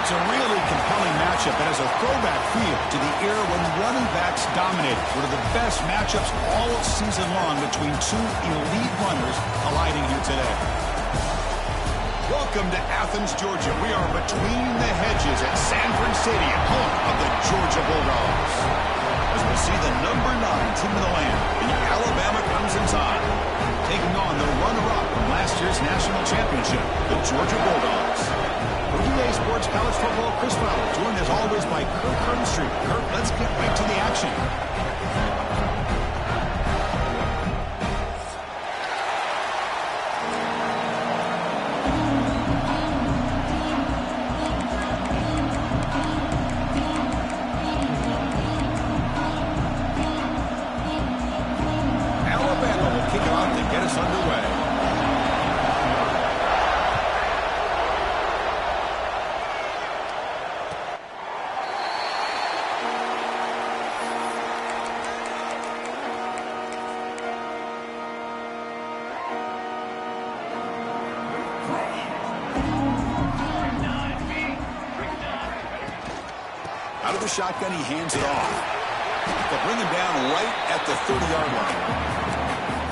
It's a really compelling matchup that has a throwback feel to the era when running backs dominated. One of the best matchups all season long between two elite runners colliding here today. Welcome to Athens, Georgia. We are between the hedges at Sanford Stadium, home of the Georgia Bulldogs. As we'll see the number 9 team in the land, the Alabama Crimson Tide, taking on the runner-up from last year's national championship, the Georgia Bulldogs. For EA Sports College Football, Chris Fowler, joined as always by Kirk Hermstreet. Kirk, let's get right to the action. Alabama will kick it off to get us underway. Out of the shotgun, he hands it off. They'll bring him down right at the 30-yard line.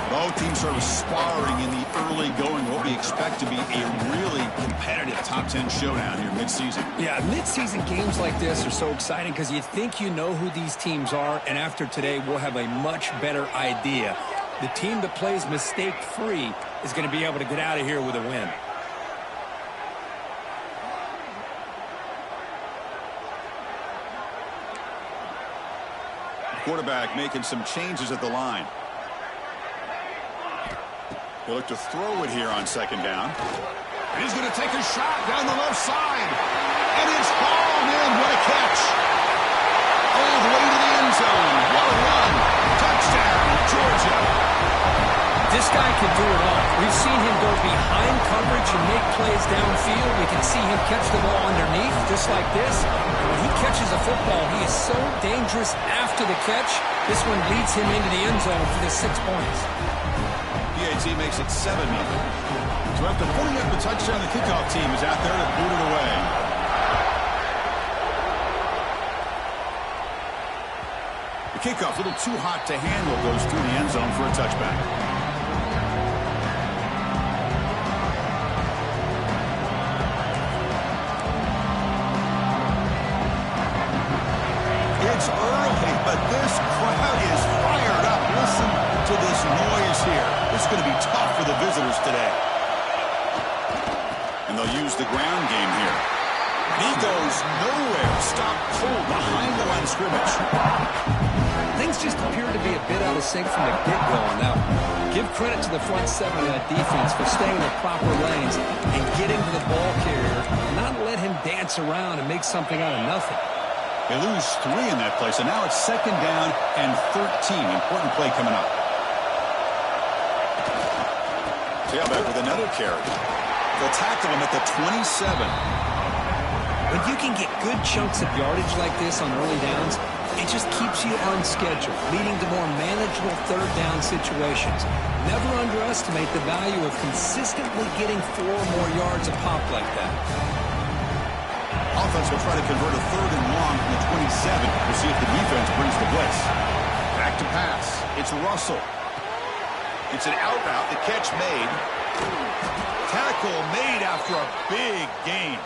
Both teams sort of sparring in the early going, what we expect to be a really competitive top 10 showdown here mid-season. Yeah, mid-season games like this are so exciting because you think you know who these teams are, and after today, we'll have a much better idea. The team that plays mistake-free is going to be able to get out of here with a win. Quarterback making some changes at the line. He'll look to throw it here on second down. And he's going to take a shot down the left side. And it's hauled in. What a catch. All the way to the end zone. What a run. Touchdown, Georgia. This guy can do it all. We've seen him go behind coverage and make plays downfield. We can see him catch the ball underneath, just like this. And when he catches a football, he is so dangerous after the catch. This one leads him into the end zone for the 6 points. PAT makes it 7-0. So after putting up the touchdown, the kickoff team is out there to boot it away. The kickoff, a little too hot to handle, goes through the end zone for a touchback. It's early, but this crowd is fired up. Listen to this noise here. This is going to be tough for the visitors today. And they'll use the ground game here. And he goes nowhere. Stopped cold behind the line of scrimmage. Things just appear to be a bit out of sync from the get-go on that one. Give credit to the front seven of that defense for staying in the proper lanes and getting to the ball carrier, not let him dance around and make something out of nothing. They lose 3 in that play, so now it's second down and 13. Important play coming up. Tailback with another carry. They'll tackle him at the 27. When you can get good chunks of yardage like this on early downs, it just keeps you on schedule, leading to more manageable third down situations. Never underestimate the value of consistently getting 4 more yards a pop like that. Offense will try to convert a third and long from the 27. We'll see if the defense brings the blitz. Back to pass. It's Russell. It's an out route. The catch made. Tackle made after a big gain.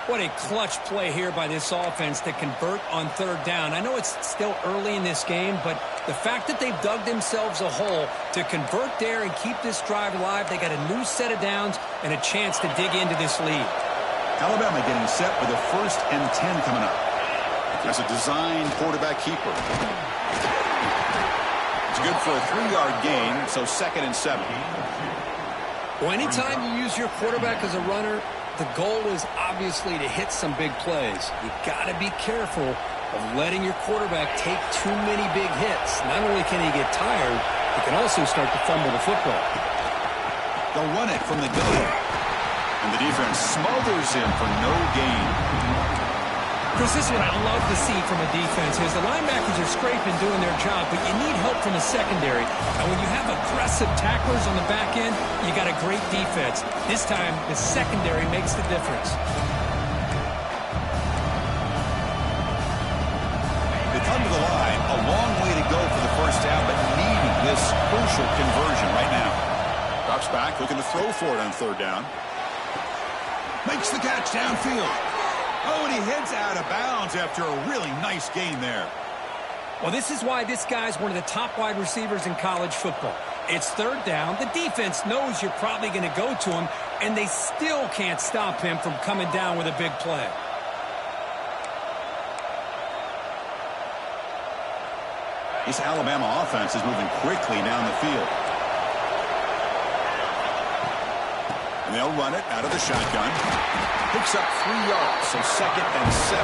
What a clutch play here by this offense to convert on third down. I know it's still early in this game, but the fact that they've dug themselves a hole to convert there and keep this drive alive, they got a new set of downs and a chance to dig into this lead. Alabama getting set with a 1st and 10 coming up. As a design quarterback keeper. It's good for a 3-yard gain, so 2nd and 7. Well, anytime you use your quarterback as a runner, the goal is obviously to hit some big plays. You got to be careful of letting your quarterback take too many big hits. Not only can he get tired, he can also start to fumble the football. They'll run it from the gun. And the defense smothers him for no gain. Chris, this is what I love to see from a defense is the linebackers are scraping, doing their job, but you need help from the secondary. And when you have aggressive tacklers on the back end, you got a great defense. This time, the secondary makes the difference. this crucial conversion right now. Drops back, looking to throw for it on third down. Makes the catch downfield. Oh, and he heads out of bounds after a really nice gain there. Well, this is why this guy's one of the top wide receivers in college football. It's third down. The defense knows you're probably going to go to him, and they still can't stop him from coming down with a big play. This Alabama offense is moving quickly down the field. And they'll run it out of the shotgun. Picks up 3 yards, so 2nd and 7.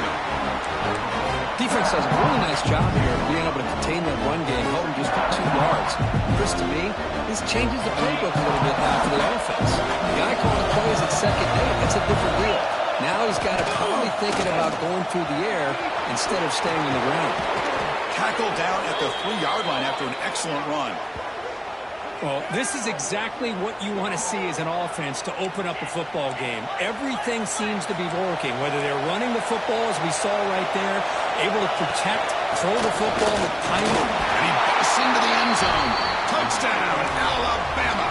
Defense does a really nice job here of being able to contain that run game, hold him just for 2 yards. Chris, to me, this changes the playbook a little bit now for the offense. The guy calling the plays at 2nd down, that's a different deal. Now he's got to probably thinking about going through the air instead of staying on the ground. Tackled down at the 3-yard line after an excellent run. Well, this is exactly what you want to see as an offense to open up a football game. Everything seems to be working, whether they're running the football, as we saw right there, able to protect, throw the football with timing. And he busts into the end zone. Touchdown, Alabama.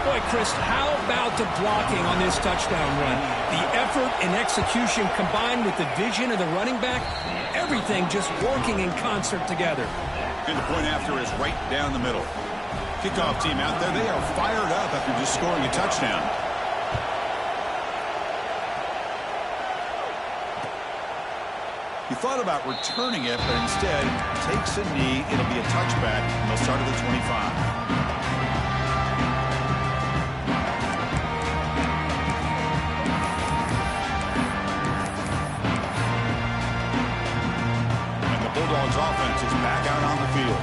Boy, Chris, how about the blocking on this touchdown run? The effort and execution combined with the vision of the running back, everything just working in concert together. And the point after is right down the middle. Kickoff team out there, they are fired up after just scoring a touchdown. He thought about returning it, but instead takes a knee. It'll be a touchback, and they'll start at the 25. Bulldogs offense is back out on the field.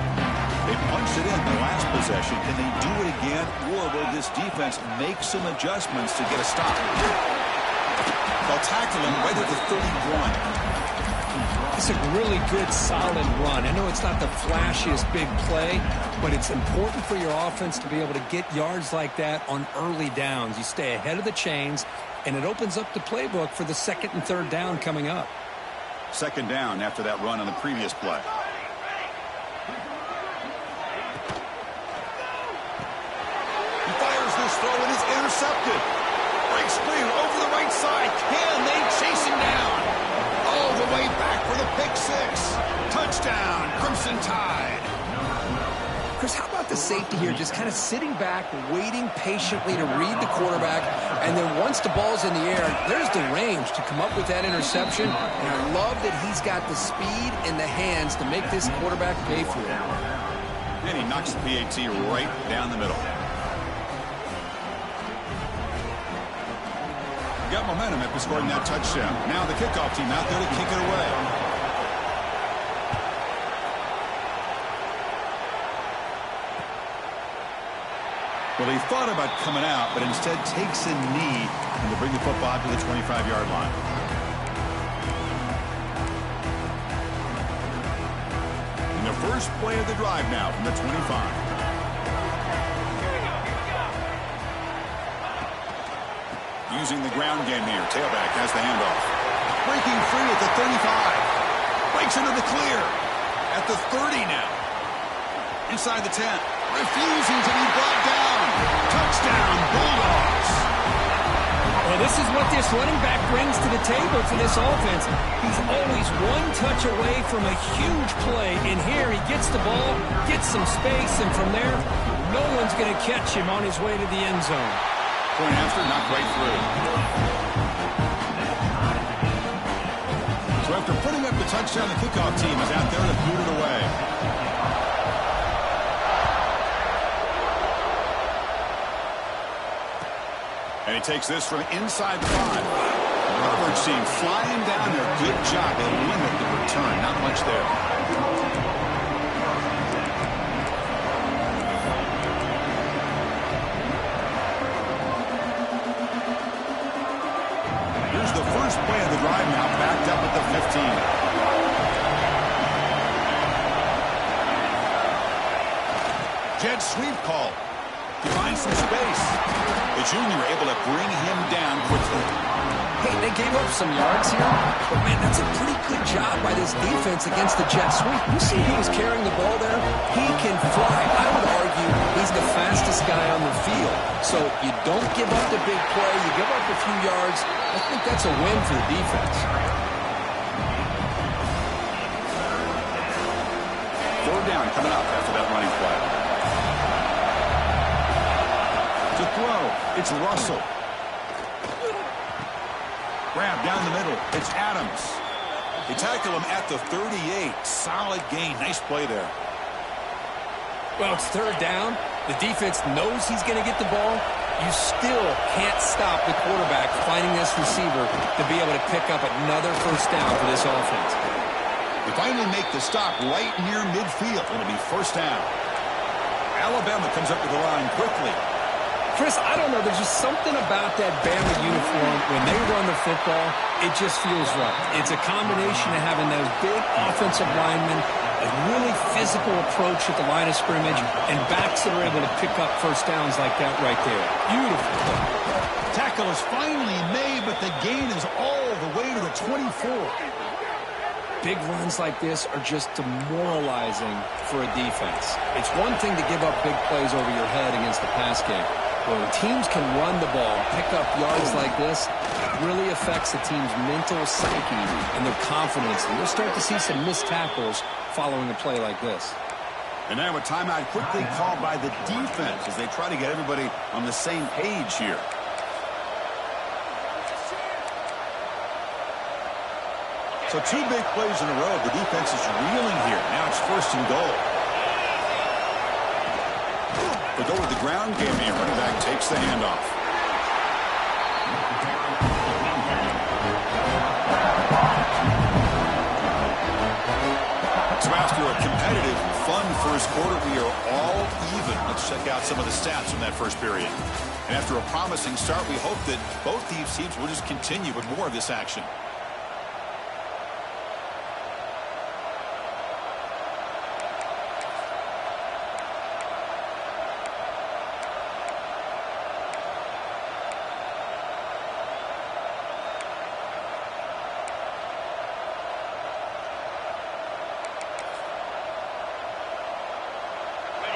They punched it in the last possession. Can they do it again, or will this defense make some adjustments to get a stop? They'll tackle him right at the 31. It's a really good, solid run. I know it's not the flashiest big play, but it's important for your offense to be able to get yards like that on early downs. You stay ahead of the chains, and it opens up the playbook for the 2nd and 3rd down coming up. 2nd down after that run on the previous play. He fires this throw and it's intercepted. Breaks clear over the right side. Can they chase him down? All the way back for the pick 6. Touchdown, Crimson Tide. Chris, how about the safety here just kind of sitting back, waiting patiently to read the quarterback, and then once the ball's in the air, there's the range to come up with that interception, and I love that he's got the speed and the hands to make this quarterback pay for it. And he knocks the PAT right down the middle. Got momentum after scoring that touchdown. Now the kickoff team out there to kick it away. Well, he thought about coming out, but instead takes a knee and to bring the football to the 25-yard line. And the first play of the drive now from the 25. Using the ground game here. Tailback has the handoff. Breaking free at the 35. Breaks into the clear. At the 30 now. Inside the 10. Refusing to be brought down. Touchdown, Bulldogs. Well, this is what this running back brings to the table for this offense. He's always one touch away from a huge play. And here he gets the ball, gets some space, and from there, no one's going to catch him on his way to the end zone. Point after, not right through. So after putting up the touchdown, the kickoff team is out there to boot it away. And he takes this from inside the 5. Harvard's team flying down there. Good job. They limit the return. Not much there. Here's the first play of the drive now, backed up at the 15. Jet sweep call. He finds some space. The junior able to bring him down quickly. Hey, they gave up some yards here, but man, that's a pretty good job by this defense against the jet sweep. You see he was carrying the ball there? He can fly. I would argue he's the fastest guy on the field. So you don't give up the big play. You give up a few yards. I think that's a win for the defense. Third down coming up after that running play. To throw, it's Russell. Grab down the middle. It's Adams. They tackle him at the 38. Solid gain. Nice play there. Well, it's third down. The defense knows he's going to get the ball. You still can't stop the quarterback finding this receiver to be able to pick up another first down for this offense. They finally make the stop right near midfield. It'll be first down. Alabama comes up to the line quickly. Chris, I don't know. There's just something about that Bama uniform. When they run the football, it just feels right. It's a combination of having those big offensive linemen, a really physical approach at the line of scrimmage, and backs that are able to pick up first downs like that right there. Beautiful. Tackle is finally made, but the gain is all the way to the 24. Big runs like this are just demoralizing for a defense. It's one thing to give up big plays over your head against the pass game. When teams can run the ball, pick up yards like this, it really affects the team's mental psyche and their confidence. And you'll start to see some missed tackles following a play like this. And now a timeout quickly called by the defense as they try to get everybody on the same page here. So two big plays in a row. The defense is reeling here. Now it's first and goal. They go with the ground game here. Running back takes the handoff. So after a competitive, fun first quarter, we are all even. Let's check out some of the stats from that first period. And after a promising start, we hope that both these teams will just continue with more of this action.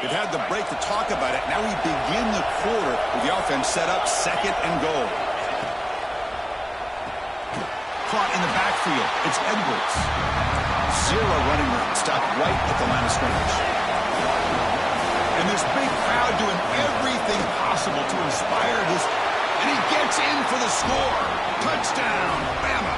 They've had the break to talk about it. Now we begin the quarter with the offense set up second and goal. Caught in the backfield. It's Edwards. Zero running room. Stopped right at the line of scrimmage. And this big crowd doing everything possible to inspire this. And he gets in for the score. Touchdown, Bama.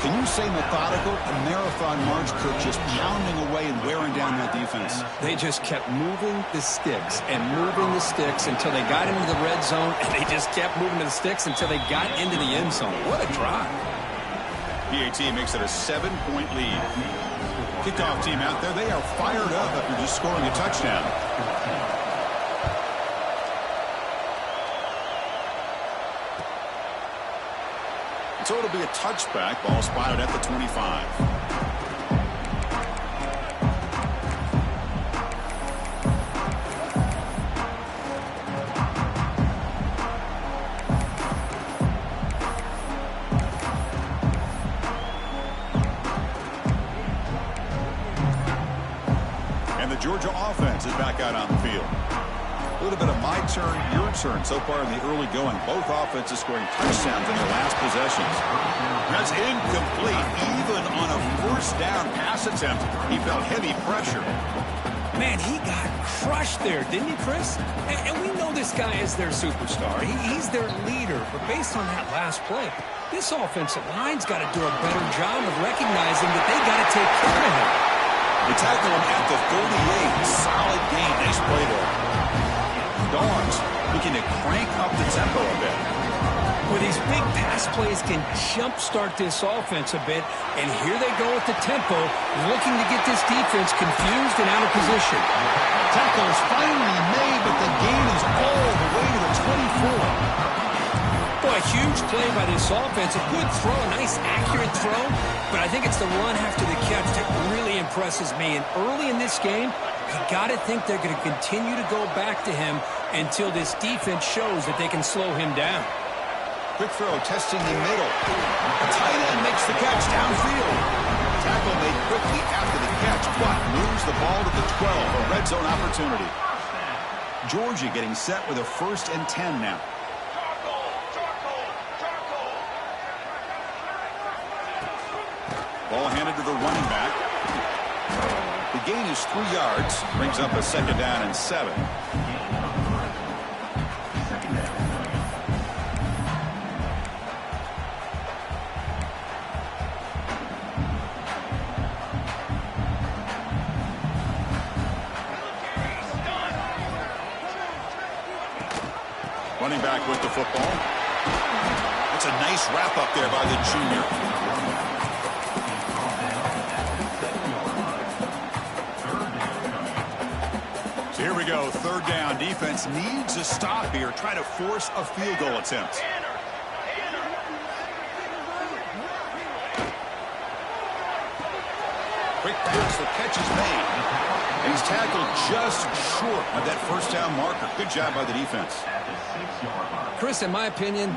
Can you say methodical? A marathon march, Cook, just pounding away and wearing down that defense. They just kept moving the sticks and moving the sticks until they got into the red zone, and they just kept moving the sticks until they got into the end zone. What a drive. PAT makes it a 7-point lead. Kickoff team out there, they are fired up after just scoring a touchdown. So it'll be a touchback. Ball spotted at the 25. And the Georgia offense is back out on the field. A little bit of my turn, your turn so far in the early going. Both offenses scoring touchdowns in their last possessions. That's incomplete. Even on a first down pass attempt, he felt heavy pressure. Man, he got crushed there, didn't he, Chris? And we know this guy is their superstar. He's their leader. But based on that last play, this offensive line's got to do a better job of recognizing that they got to take care of him. They tackle him at the 38. Solid gain. Nice play there. Dogs looking to crank up the tempo a bit. Well, these big pass plays can jumpstart this offense a bit, and here they go at the tempo, looking to get this defense confused and out of position. Tackle is finally made, but the gain is all the way to the 24. Boy, a huge play by this offense. A good throw, a nice accurate throw, but I think it's the run after the catch that really impresses me. And early in this game, you got to think they're going to continue to go back to him until this defense shows that they can slow him down. Quick throw, testing the middle. The tight end makes the catch downfield. Tackle made quickly after the catch, but moves the ball to the 12, a red zone opportunity. Georgia getting set with a 1st and 10 now. Ball handed to the running back. The gain is 3 yards, brings up a 2nd down and 7. Running back with the football. That's a nice wrap up there by the junior. So here we go, 3rd down. Defense needs a stop here. Try to force a field goal attempt. Quick pass, the catch is made. And he's tackled just short of that 1st down marker. Good job by the defense. Chris, in my opinion,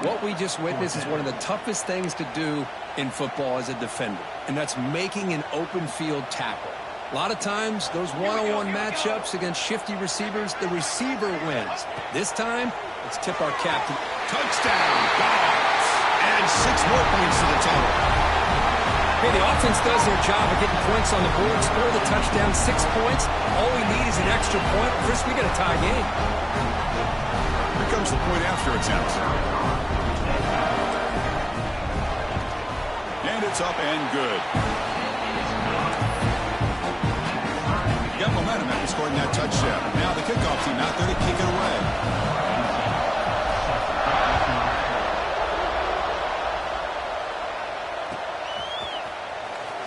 what we just witnessed is one of the toughest things to do in football as a defender, and that's making an open field tackle. A lot of times, those one-on-one matchups against shifty receivers, the receiver wins. This time, let's tip our captain. Touchdown, Dogs! And 6 more points to the total. Hey, the offense does their job of getting points on the board, score the touchdown, 6 points. All we need is an extra point. Chris, we got a tie game. Here comes the point after attempt. And it's up and good. Got momentum after scoring that touchdown. Now the kickoff team out there to kick it away.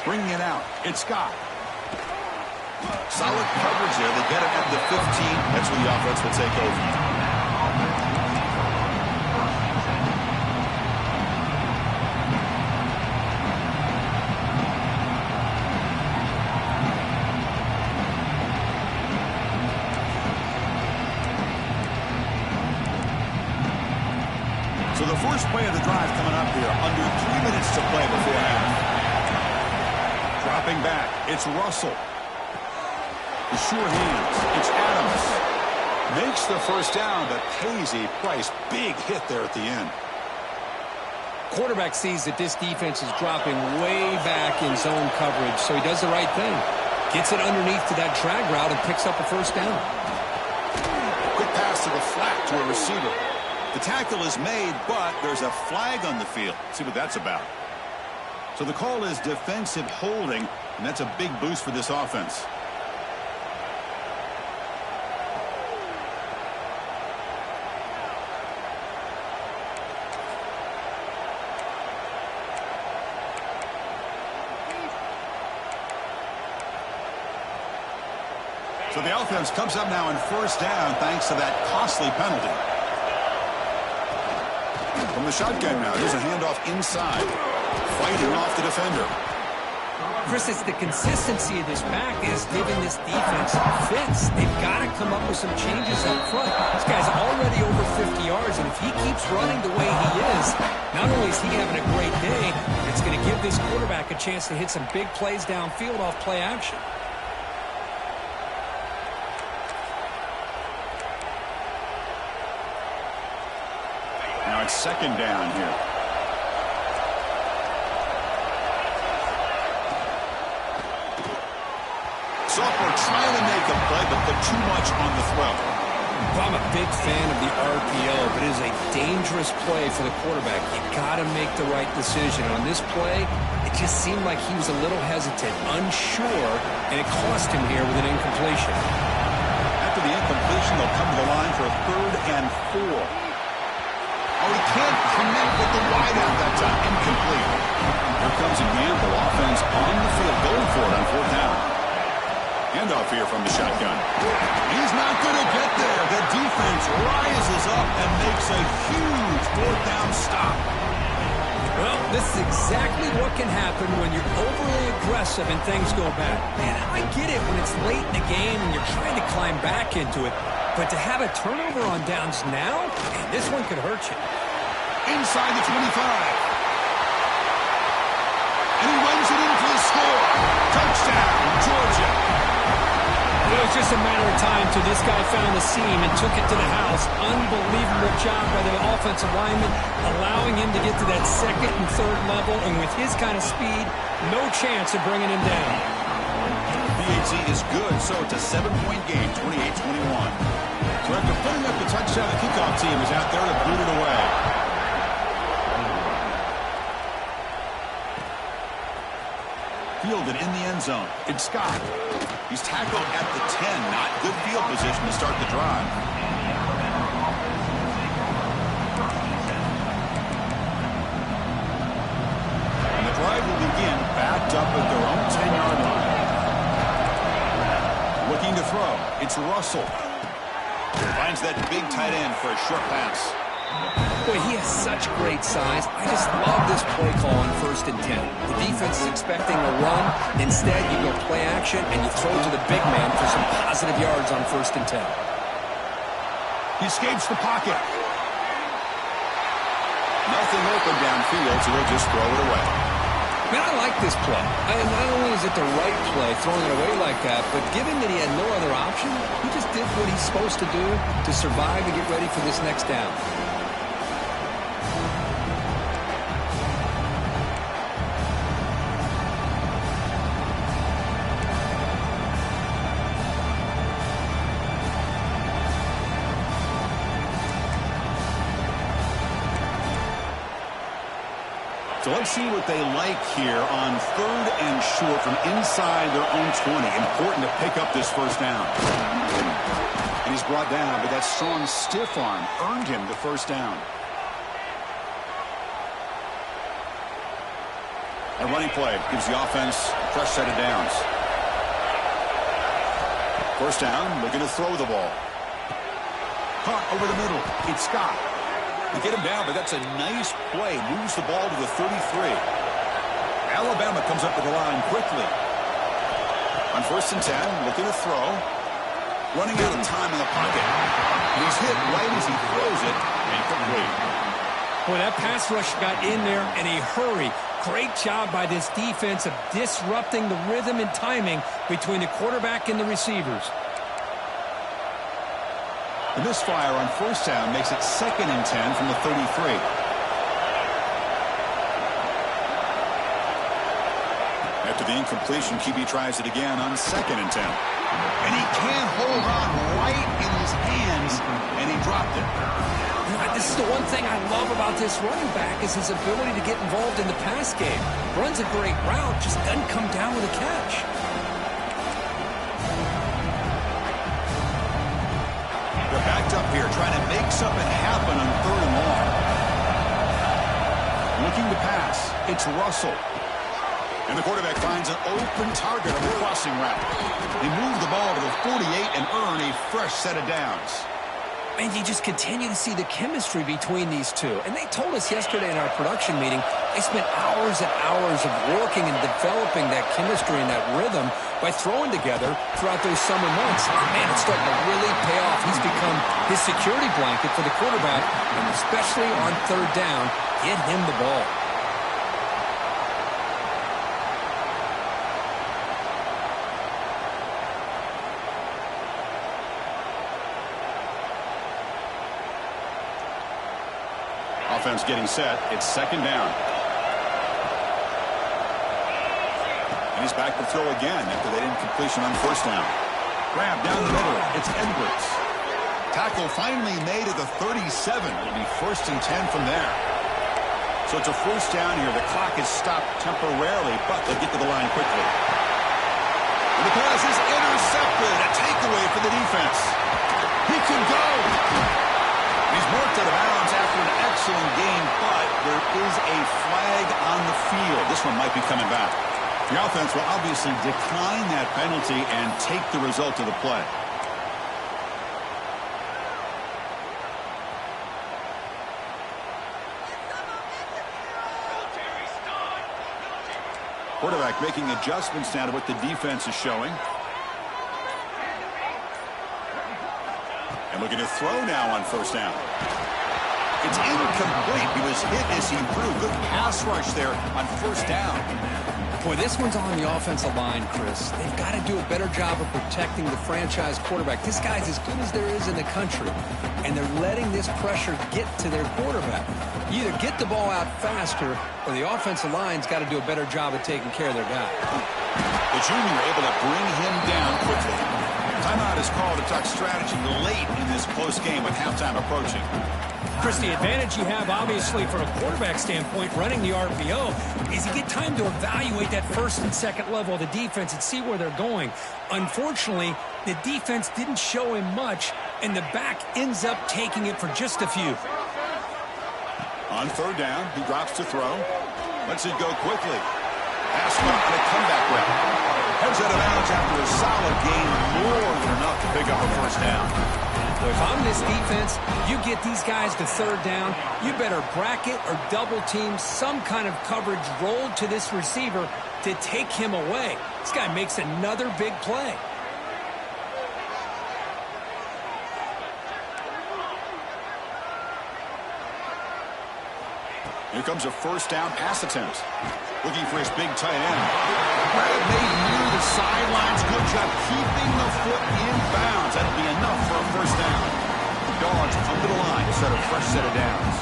Bringing it out, it's Scott. Solid coverage there. They get it at the 15. That's where the offense will take over. So the first play of the drive coming up here. Under 3 minutes to play before half. Dropping back, it's Russell. The sure hands, it's Adams. Makes the 1st down, but pays a price. Big hit there at the end. Quarterback sees that this defense is dropping way back in zone coverage, so he does the right thing. Gets it underneath to that drag route and picks up a 1st down. Quick pass to the flat to a receiver. The tackle is made, but there's a flag on the field. Let's see what that's about. So the call is defensive holding, and that's a big boost for this offense. So the offense comes up now in 1st down thanks to that costly penalty. From the shotgun now, there's a handoff inside. Fighting off the defender. Chris, it's the consistency of this back is giving this defense fits. They've got to come up with some changes up front. This guy's already over 50 yards, and if he keeps running the way he is, not only is he having a great day, it's going to give this quarterback a chance to hit some big plays downfield off play action. Now it's 2nd down here. Sophomore trying to make a play, but too much on the throw. I'm a big fan of the RPO, but it is a dangerous play for the quarterback. You got to make the right decision. On this play, it just seemed like he was a little hesitant, unsure, and it cost him here with an incompletion. After the incompletion, they'll come to the line for a 3rd and 4. Oh, he can't connect with the wideout that time. Incomplete. Here comes a gamble. Offense on the field, going for it on 4th down. Handoff here from the shotgun. He's not going to get there. The defense rises up and makes a huge 4th down stop. Well, this is exactly what can happen when you're overly aggressive and things go bad. Man, I get it when it's late in the game and you're trying to climb back into it. But to have a turnover on downs now, man, this one could hurt you. inside the 25. And he runs it in for the score. Touchdown, Georgia. It was just a matter of time till this guy found the seam and took it to the house. Unbelievable job by the offensive lineman, allowing him to get to that second and third level. And with his kind of speed, no chance of bringing him down. PAT is good, so it's a 7-point game, 28-21. So after putting up the touchdown, the kickoff team is out there to boot it away. Fielded in the end zone. It's Scott. He's tackled at the 10. Not good field position to start the drive. And the drive will begin backed up at their own 10-yard line. Looking to throw. It's Russell. Finds that big tight end for a short pass. Boy, he has such great size. I just love this play call on 1st and 10. The defense is expecting a run. Instead, you go play action, and you throw to the big man for some positive yards on 1st and 10. He escapes the pocket. Nothing open downfield, so he'll just throw it away. Man, I like this play. Not only is it the right play, throwing it away like that, but given that he had no other option, he just did what he's supposed to do to survive and get ready for this next down. So let's see what they like here on 3rd and short from inside their own 20. Important to pick up this first down. And he's brought down, but that strong stiff arm earned him the first down. A running play gives the offense a fresh set of downs. First down, looking to throw the ball. Caught over the middle. It's Scott. They get him down, but that's a nice play. Moves the ball to the 33. Alabama comes up with the line quickly. On 1st and 10, looking to throw. Running out of time in the pocket. He's hit right as he throws it. Incomplete. Boy, that pass rush got in there in a hurry. Great job by this defense of disrupting the rhythm and timing between the quarterback and the receivers. The misfire on 1st down makes it 2nd and 10 from the 33. After the incompletion, QB tries it again on 2nd and 10. And he can't hold on right in his hands, and he dropped it. This is the one thing I love about this running back is his ability to get involved in the pass game. Runs a great route, just doesn't come down with a catch. They're backed up here, trying to make something happen on 3rd and long. Looking to pass. It's Russell. And the quarterback finds an open target on the crossing route. They move the ball to the 48 and earn a fresh set of downs. And you just continue to see the chemistry between these two. And they told us yesterday in our production meeting, they spent hours and hours of working and developing that chemistry and that rhythm by throwing together throughout those summer months. And man, it's starting to really pay off. He's become his security blanket for the quarterback, and especially on 3rd down, get him the ball. Offense getting set. It's 2nd down. And he's back to throw again after that incompletion on 1st down. Grab down the middle. It's Edwards. Tackle finally made at the 37. It'll be 1st and 10 from there. So it's a 1st down here. The clock is stopped temporarily, but they get to the line quickly. And the pass is intercepted. A takeaway for the defense. He can go. He's marked out of bounds after an excellent game, but there is a flag on the field. This one might be coming back. The offense will obviously decline that penalty and take the result of the play. Quarterback making adjustments now to what the defense is showing. And looking to throw now on 1st down. It's incomplete. He was hit as he threw. Good pass rush there on first down. Boy, this one's on the offensive line, Chris. They've got to do a better job of protecting the franchise quarterback. This guy's as good as there is in the country, and they're letting this pressure get to their quarterback. You either get the ball out faster, or the offensive line's got to do a better job of taking care of their guy. The junior able to bring him down quickly. Timeout is called to talk strategy late in this close game with halftime approaching. Chris, the advantage you have, obviously, from a quarterback standpoint, running the RPO, is you get time to evaluate that first and second level of the defense and see where they're going. Unfortunately, the defense didn't show him much, and the back ends up taking it for just a few. On third down, he drops to throw. Lets it go quickly. Pass on a comeback route. Heads out of bounds after a solid gain, more than enough to pick up a first down. Well, if I'm this defense, you get these guys to third down, you better bracket or double team some kind of coverage rolled to this receiver to take him away. This guy makes another big play. Here comes a first down pass attempt. Looking for his big tight end. Brad made near the sidelines. Good job keeping the foot in bounds. That'll be enough for a first down. The Dogs come to the line to set a fresh set of downs.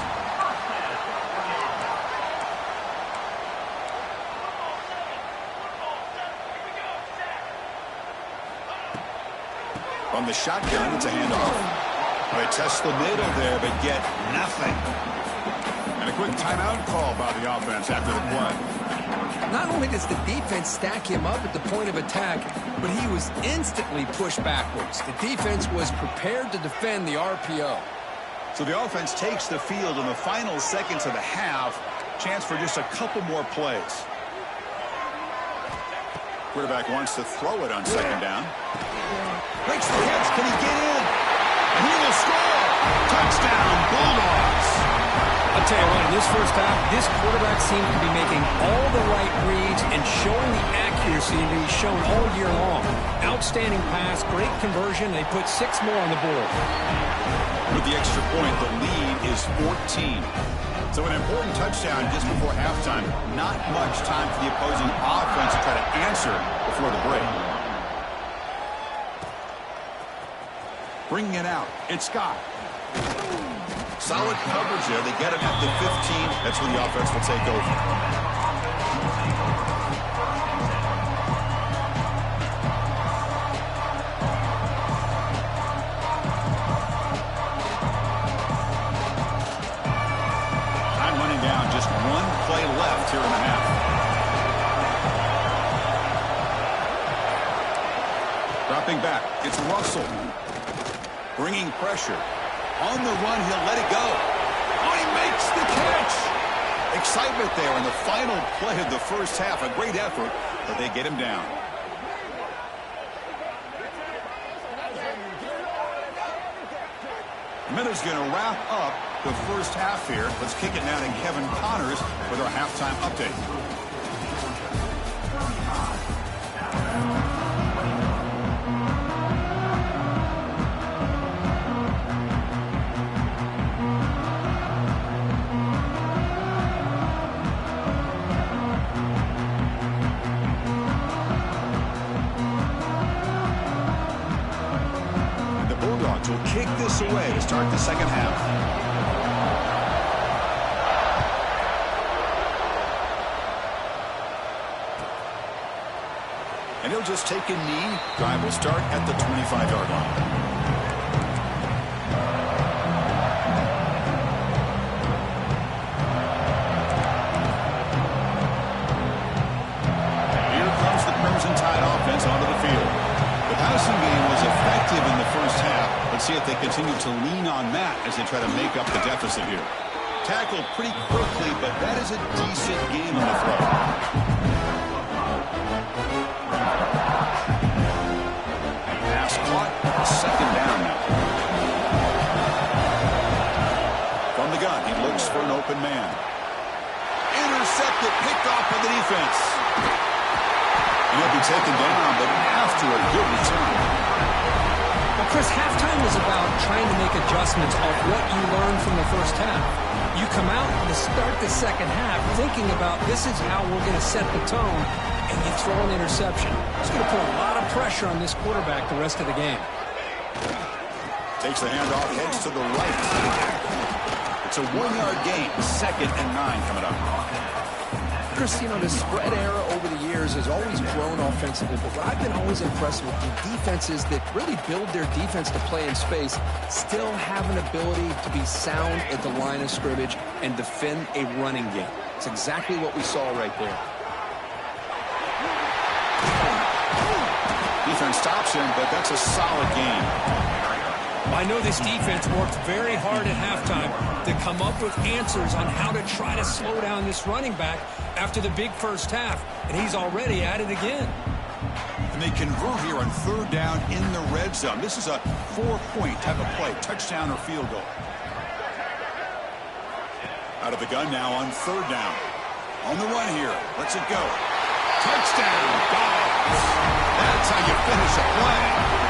From the shotgun, it's a handoff. They test the middle there, but get nothing. And a quick timeout call by the offense after the play. Not only does the defense stack him up at the point of attack, but he was instantly pushed backwards. The defense was prepared to defend the RPO. So the offense takes the field in the final seconds of the half. Chance for just a couple more plays. Quarterback wants to throw it on second down. Makes the catch. Can he get in? And he will score. Touchdown, Bulldogs. I'll tell you what, in this first half, this quarterback seemed to be making all the right reads and showing the accuracy that he's shown all year long. Outstanding pass, great conversion. They put 6 more on the board. With the extra point, the lead is 14. So an important touchdown just before halftime. Not much time for the opposing offense to try to answer before the break. Bringing it out, it's Scott. Solid coverage there. They get him at the 15. That's when the offense will take over. Time running down. Just one play left here in the half. Dropping back. It's Russell. Bringing pressure. On the run, he'll let it go. Oh, he makes the catch. Excitement there in the final play of the first half. A great effort, but they get him down. The Minutes going to wrap up the first half here. Let's kick it now to Kevin Connors with our halftime update. Will kick this away to start the second half. And he'll just take a knee. Drive will start at the 25-yard line. Here comes the Crimson Tide offense onto the field. The passing game was effective in the first half. Let's see if they continue to lean on that as they try to make up the deficit here. Tackled pretty quickly, but that is a decent game on the throw. Pass caught. Second down now. From the gun, he looks for an open man. Intercepted, picked off by the defense. And he'll be taken down, but after a good return. Chris, halftime is about trying to make adjustments of what you learned from the first half. You come out to start the second half thinking about this is how we're going to set the tone, and you throw an interception. It's going to put a lot of pressure on this quarterback the rest of the game. Takes the handoff, heads to the right. It's a 1-yard gain, 2nd and 9 coming up. Chris, you know, the spread era over the years has always grown offensively, but what I've been always impressed with the defenses that really build their defense to play in space still have an ability to be sound at the line of scrimmage and defend a running game. It's exactly what we saw right there. Defense stops him, but that's a solid game. I know this defense worked very hard at halftime to come up with answers on how to try to slow down this running back after the big first half, and he's already at it again. And they convert here on 3rd down in the red zone. This is a 4-point type of play, touchdown or field goal. Out of the gun now on 3rd down. On the run here, lets it go. Touchdown, Dogs. That's how you finish a play.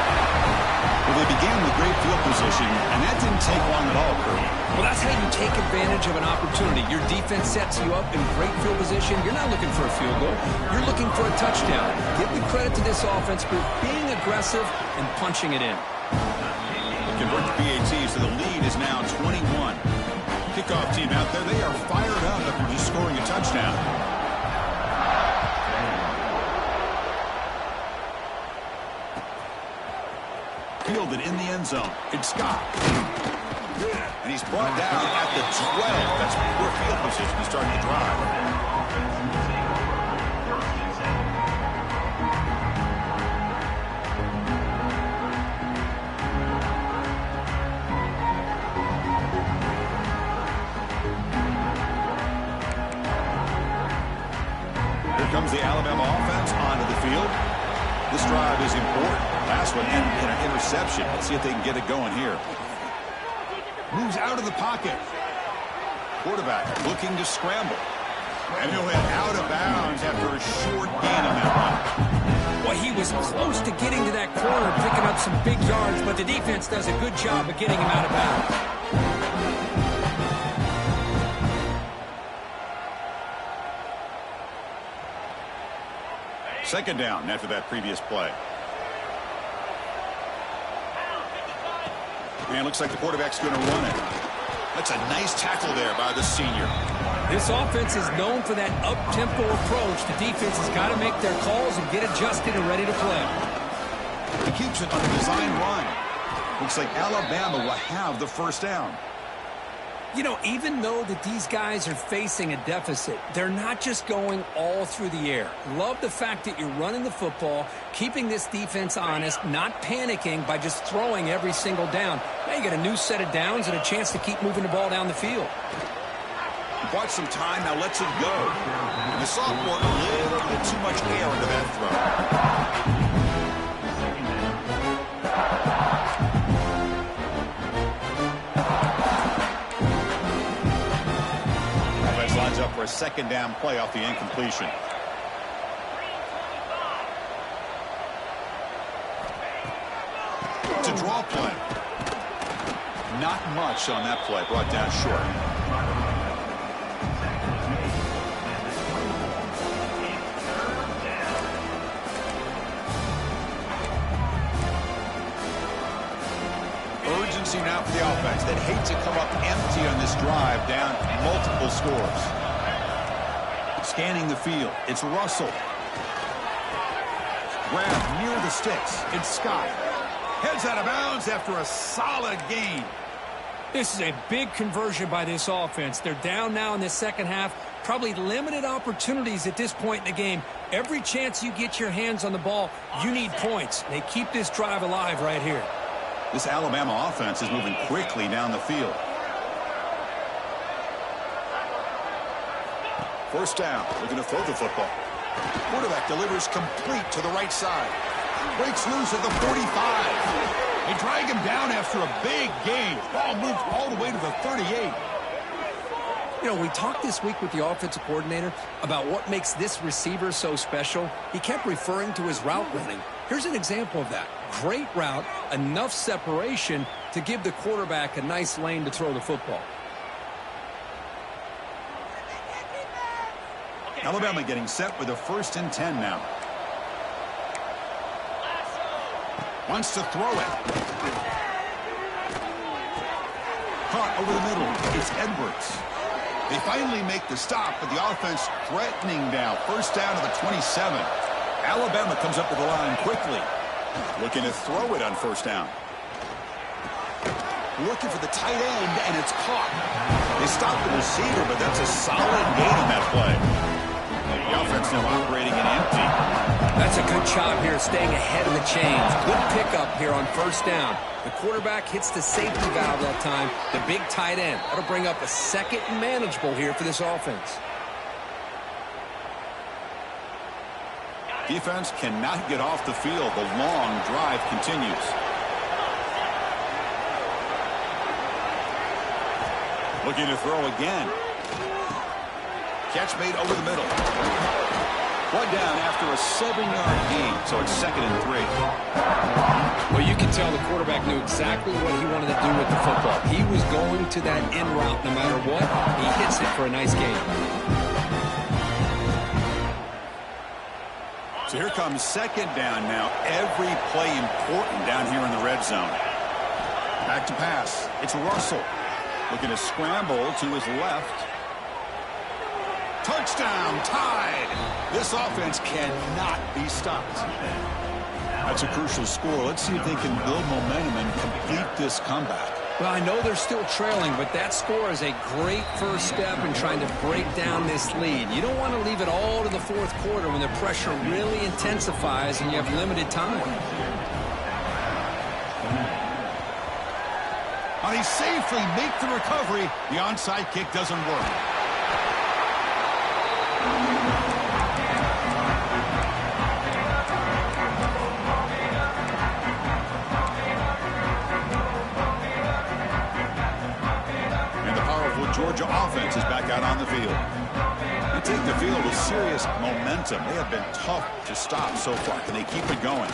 Well, they began with great field position, and that didn't take long at all, Kurt. Well, that's how you take advantage of an opportunity. Your defense sets you up in great field position. You're not looking for a field goal. You're looking for a touchdown. Give the credit to this offense for being aggressive and punching it in. Convert the PATs, so the lead is now 21. Kickoff team out there, they are fired up after just scoring a touchdown. Fielded in the end zone. It's Scott. And he's brought down at the 12. That's poor field position to start the drive. Here comes the Alabama offense onto the field. This drive is important. Last one ended in an interception. Let's see if they can get it going here. Moves out of the pocket. Quarterback looking to scramble. And he'll head out of bounds after a short gain on that run. Well, he was close to getting to that corner, picking up some big yards, but the defense does a good job of getting him out of bounds. 2nd down after that previous play. And looks like the quarterback's going to run it. That's a nice tackle there by the senior. This offense is known for that up-tempo approach. The defense has got to make their calls and get adjusted and ready to play. He keeps it on the design run. Looks like Alabama will have the 1st down. You know, even though that these guys are facing a deficit, they're not just going all through the air. Love the fact that you're running the football, keeping this defense honest, not panicking by just throwing every single down. Now you get a new set of downs and a chance to keep moving the ball down the field. Bought some time, now lets it go. And the sophomore, a little bit too much air into that throw. Lines up for a 2nd down play off the incompletion. It's a draw play. Not much on that play, brought down short. Urgency now for the offense. They'd hate to come up empty on this drive, down multiple scores. Scanning the field, it's Russell. Grab near the sticks, it's Scott. Heads out of bounds after a solid gain. This is a big conversion by this offense. They're down now in the second half. Probably limited opportunities at this point in the game. Every chance you get your hands on the ball, you need points. They keep this drive alive right here. This Alabama offense is moving quickly down the field. 1st down, looking to throw the football. Quarterback delivers complete to the right side. Breaks loose at the 45. They drag him down after a big gain. Ball moved all the way to the 38. You know, we talked this week with the offensive coordinator about what makes this receiver so special. He kept referring to his route running. Here's an example of that. Great route, enough separation to give the quarterback a nice lane to throw the football. Alabama getting set with a 1st and 10 now. Wants to throw it. Caught over the middle. It's Edwards. They finally make the stop, but the offense threatening now. 1st down to the 27. Alabama comes up to the line quickly. Looking to throw it on 1st down. Looking for the tight end, and it's caught. They stop the receiver, but that's a solid gain on that play. The offense now operating in empty. That's a good job here, staying ahead of the chains. Good pickup here on 1st down. The quarterback hits the safety valve that time. The big tight end. That'll bring up a 2nd and manageable here for this offense. Defense cannot get off the field. The long drive continues. Looking to throw again. Catch made over the middle. One down after a 7-yard gain, so it's 2nd and 3. Well, you can tell the quarterback knew exactly what he wanted to do with the football. He was going to that in route no matter what. He hits it for a nice gain. So here comes 2nd down now. Every play important down here in the red zone. Back to pass. It's Russell. Looking to scramble to his left. Touchdown, tied. This offense cannot be stopped. That's a crucial score. Let's see if they can build momentum and complete this comeback. Well, I know they're still trailing, but that score is a great first step in trying to break down this lead. You don't want to leave it all to the 4th quarter when the pressure really intensifies and you have limited time. And he safely make the recovery. The onside kick doesn't work. Georgia offense is back out on the field. They take the field with serious momentum. They have been tough to stop so far. Can they keep it going?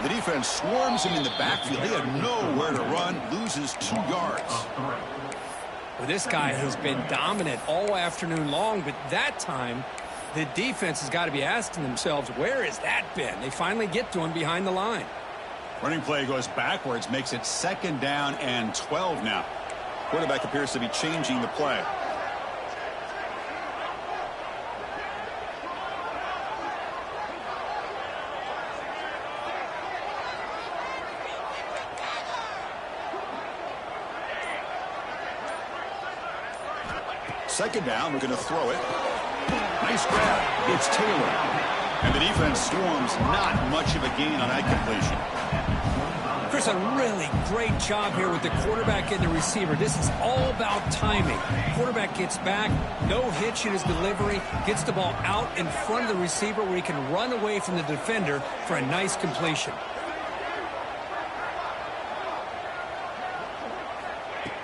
The defense swarms him in the backfield. He had nowhere to run, loses 2 yards. Well, this guy has been dominant all afternoon long, but that time the defense has got to be asking themselves, where has that been? They finally get to him behind the line. Running play goes backwards, makes it 2nd down and 12 now. Quarterback appears to be changing the play. Second down, we're going to throw it. Nice grab. It's Taylor. And the defense swarms, not much of a gain on that completion. Chris, a really great job here with the quarterback and the receiver. This is all about timing. Quarterback gets back, no hitch in his delivery, gets the ball out in front of the receiver where he can run away from the defender for a nice completion.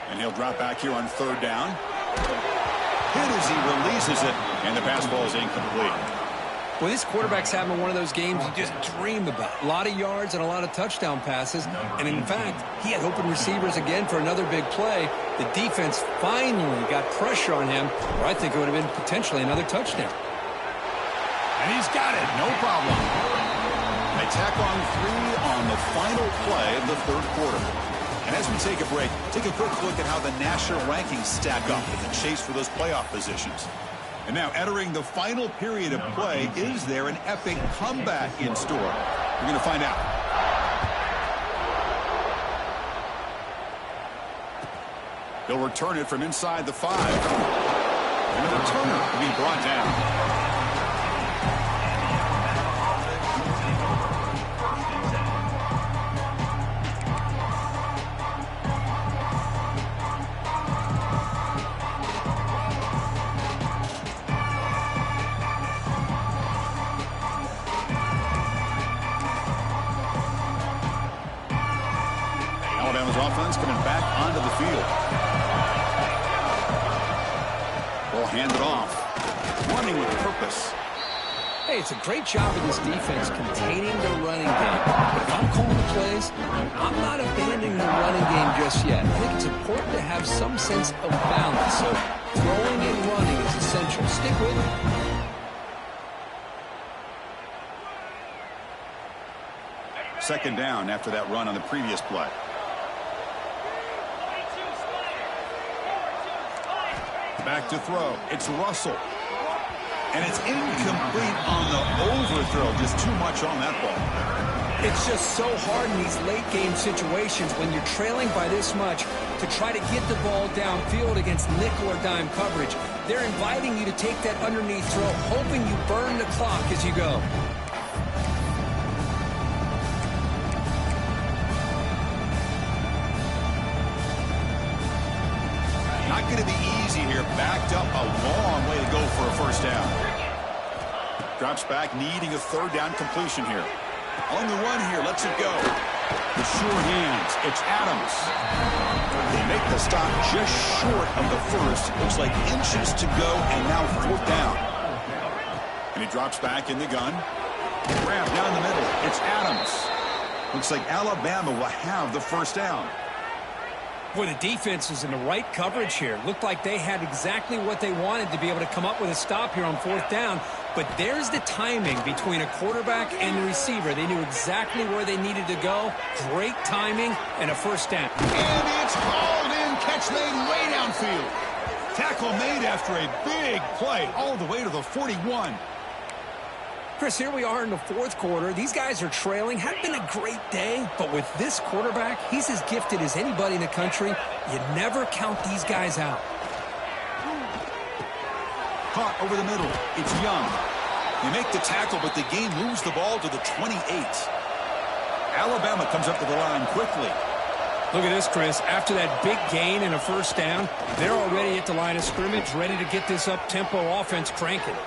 And he'll drop back here on 3rd down. Hit as he releases it, and the pass ball is incomplete. Well, this quarterback's having one of those games you just dream about. A lot of yards and a lot of touchdown passes. And in fact, he had open receivers again for another big play. The defense finally got pressure on him, or I think it would have been potentially another touchdown. And he's got it, no problem. They tack on 3 on the final play of the 3rd quarter. And as we take a break, take a quick look at how the national rankings stack up in the chase for those playoff positions. And now, entering the final period of play, is there an epic comeback in store? We're going to find out. They'll return it from inside the 5. And the returner will be brought down. Alabama's offense coming back onto the field. Hand it off. Running with purpose. Hey, it's a great job of this defense containing the running game. But if I'm calling the plays, I'm not abandoning the running game just yet. I think it's important to have some sense of balance. So throwing and running is essential. Stick with it. Second down after that run on the previous play. Back to throw. It's Russell. And it's incomplete on the overthrow. Just too much on that ball. It's just so hard in these late-game situations when you're trailing by this much to try to get the ball downfield against nickel or dime coverage. They're inviting you to take that underneath throw, hoping you burn the clock as you go. Not going to be easy here. Backed up a long way to go for a first down. Drops back, needing a third down completion here. On the run here, lets it go. The sure hands, it's Adams. They make the stop just short of the first. Looks like inches to go, and now fourth down. And he drops back in the gun. Grab down the middle, it's Adams. Looks like Alabama will have the first down. Boy, the defense is in the right coverage here. Looked like they had exactly what they wanted to be able to come up with a stop here on fourth down. But there's the timing between a quarterback and the receiver. They knew exactly where they needed to go. Great timing and a first down. And it's hauled in. Catch made way downfield. Tackle made after a big play all the way to the 41. Chris, here we are in the fourth quarter. These guys are trailing. Hadn't been a great day, but with this quarterback, he's as gifted as anybody in the country. You never count these guys out. Caught over the middle. It's Young. They make the tackle, but the game moves the ball to the 28. Alabama comes up to the line quickly. Look at this, Chris. After that big gain and a first down, they're already at the line of scrimmage, ready to get this up-tempo offense cranking.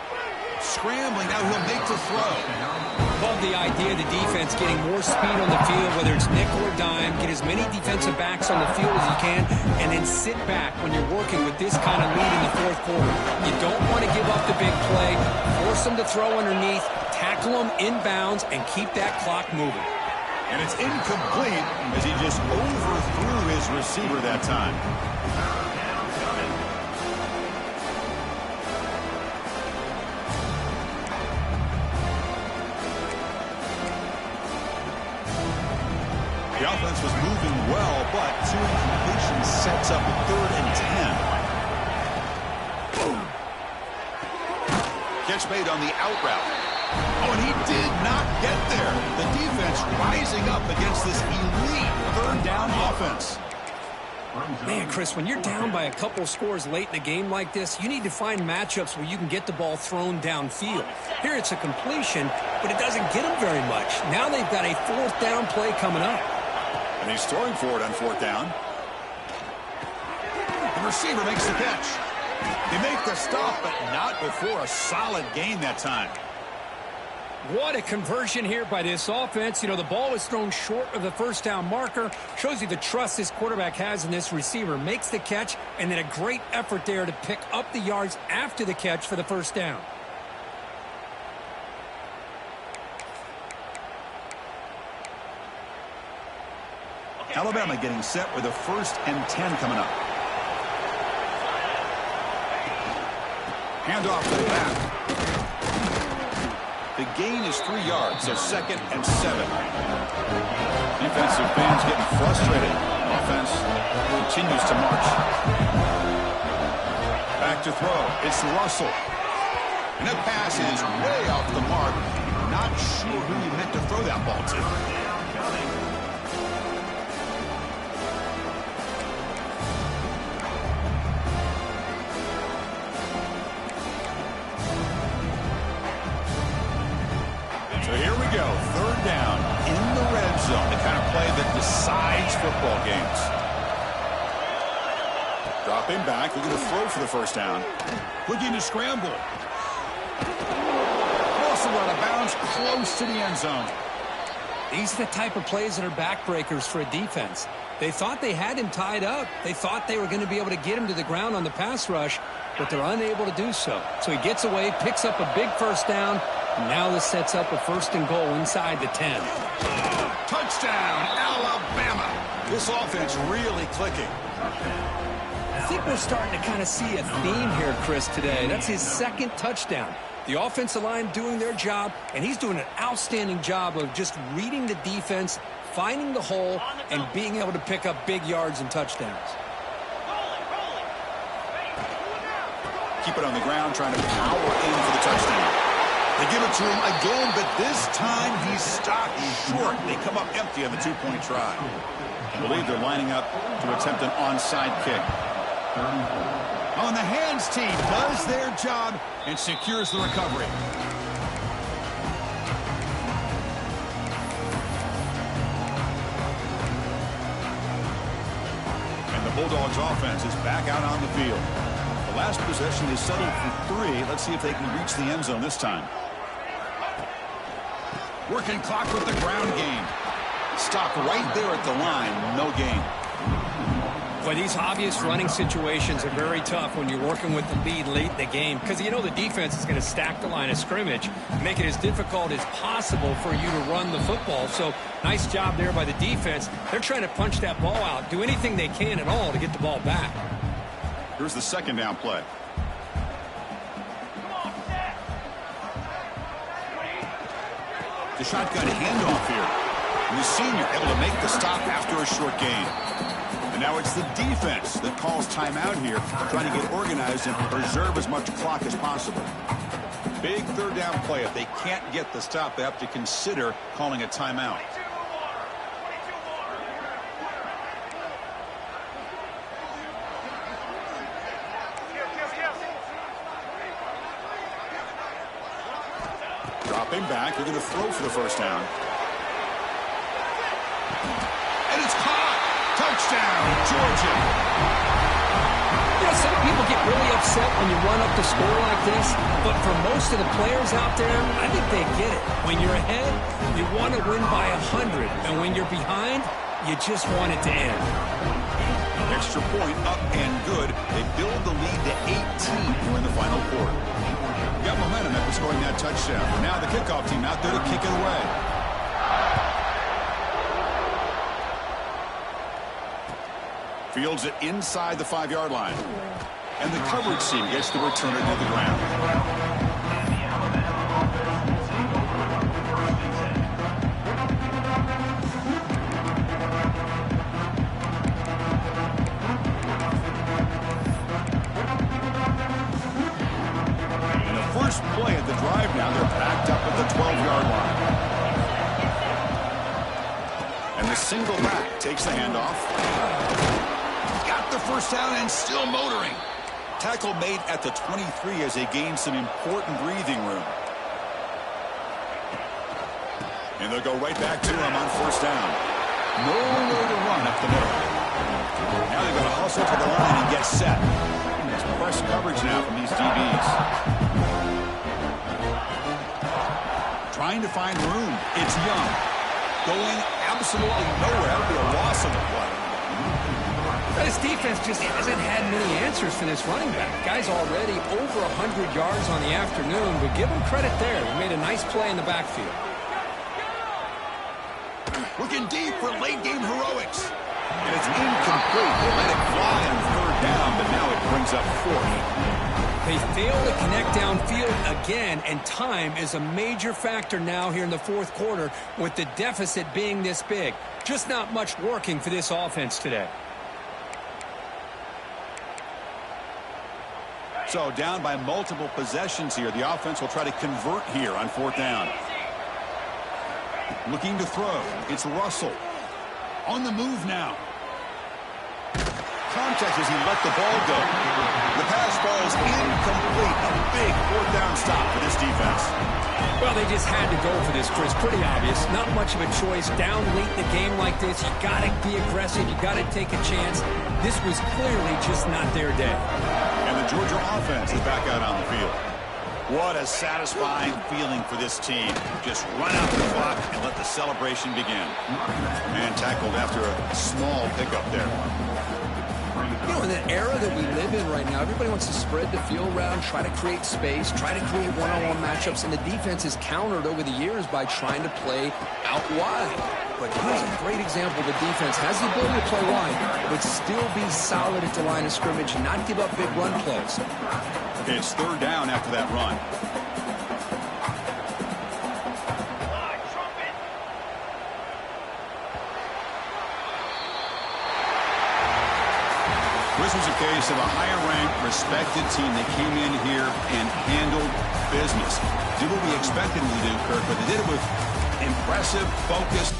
Scrambling, now he'll make the throw. Love the idea of the defense getting more speed on the field, whether it's nickel or dime, get as many defensive backs on the field as you can, and then sit back when you're working with this kind of lead in the fourth quarter. You don't want to give up the big play, force them to throw underneath, tackle them inbounds, and keep that clock moving. And it's incomplete as he just overthrew his receiver that time. The offense was moving well, but two incompletions sets up a 3rd and 10. Catch made on the out route. Oh, and he did not get there. The defense rising up against this elite 3rd down offense. Man, Chris, when you're down by a couple scores late in a game like this, you need to find matchups where you can get the ball thrown downfield. Here it's a completion, but it doesn't get them very much. Now they've got a 4th down play coming up. And he's throwing for it on 4th down. The receiver makes the catch. They make the stop, but not before a solid gain that time. What a conversion here by this offense. You know, the ball is thrown short of the first down marker. Shows you the trust this quarterback has in this receiver. Makes the catch, and then a great effort there to pick up the yards after the catch for the first down. Alabama getting set with a 1st and 10 coming up. Handoff to the back. The gain is 3 yards, so 2nd and 7. Defensive fans getting frustrated. Offense continues to march. Back to throw. It's Russell. And that pass is way off the mark. Not sure who you meant to throw that ball to. So here we go, 3rd down in the red zone, the kind of play that decides football games. Dropping back, looking to throw for the first down. Looking to scramble. Also out of bounds, close to the end zone. These are the type of plays that are backbreakers for a defense. They thought they had him tied up. They thought they were going to be able to get him to the ground on the pass rush, but they're unable to do so. So he gets away, picks up a big first down, and now this sets up a 1st and goal inside the 10. Touchdown, Alabama. This offense really clicking. I think we're starting to kind of see a theme here, Chris, today. That's his 2nd touchdown. The offensive line doing their job, and he's doing an outstanding job of just reading the defense, finding the hole, and being able to pick up big yards and touchdowns. Keep it on the ground, trying to power in for the touchdown. They give it to him again, but this time he's stopped short. They come up empty on the 2-point try. I believe they're lining up to attempt an onside kick. On the hands team does their job and secures the recovery. And the Bulldogs offense is back out on the field. The last possession they settled for 3. Let's see if they can reach the end zone this time. Working clock with the ground game. Stop right there at the line. No gain. But these obvious running situations are very tough when you're working with the lead late in the game, because you know the defense is going to stack the line of scrimmage, make it as difficult as possible for you to run the football. So nice job there by the defense. They're trying to punch that ball out, do anything they can at all to get the ball back. Here's the 2nd down play. The shotgun handoff here. And the senior able to make the stop after a short gain. And now it's the defense that calls timeout here, trying to get organized and preserve as much clock as possible. Big 3rd down play. If they can't get the stop, they have to consider calling a timeout. Dropping back, they're going to throw for the 1st down. And it's caught! Touchdown, Georgia! You know, some people get really upset when you run up the score like this, but for most of the players out there, I think they get it. When you're ahead, you want to win by 100, and when you're behind, you just want it to end. Extra point up and good. They build the lead to 18 in the final quarter. Got momentum after scoring that touchdown. And now the kickoff team out there to kick it away. Fields it inside the 5-yard line. And the coverage team gets the returner to the ground. Play at the drive now. They're backed up at the 12-yard line. And the single back takes the handoff. Got the 1st down and still motoring. Tackle made at the 23 as they gain some important breathing room. And they'll go right back to him on 1st down. Nowhere to run up the middle. Now they've got to hustle to the line and get set. It's press coverage now from these DBs. Trying to find room. It's Young. Going absolutely nowhere. That would be a loss of the play. This defense just hasn't had many answers for this running back. Guy's already over 100 yards on the afternoon, but give him credit there. He made a nice play in the backfield. Looking deep for late-game heroics. And it's incomplete. They let it fly on 3rd down, but now it brings up 4th. They fail to connect downfield again, and time is a major factor now here in the 4th quarter with the deficit being this big. Just not much working for this offense today. So down by multiple possessions here. The offense will try to convert here on 4th down. Looking to throw. It's Russell. On the move now. Contact as he let the ball go. The pass ball is incomplete. A big 4th down stop for this defense. Well, they just had to go for this, Chris. Pretty obvious. Not much of a choice. Down late in the game like this, you got to be aggressive. You got to take a chance. This was clearly just not their day. And the Georgia offense is back out on the field. What a satisfying feeling for this team. Just run out the clock and let the celebration begin. Man tackled after a small pickup there. You know, in the era that we live in right now, everybody wants to spread the field around, try to create space, try to create one-on-one matchups, and the defense is countered over the years by trying to play out wide. But here's a great example. The defense has the ability to play wide, but still be solid at the line of scrimmage and not give up big run plays. Okay, it's third down after that run. This was a case of a higher-ranked, respected team that came in here and handled business. Did what we expected them to do, Kirk, but they did it with impressive, focused.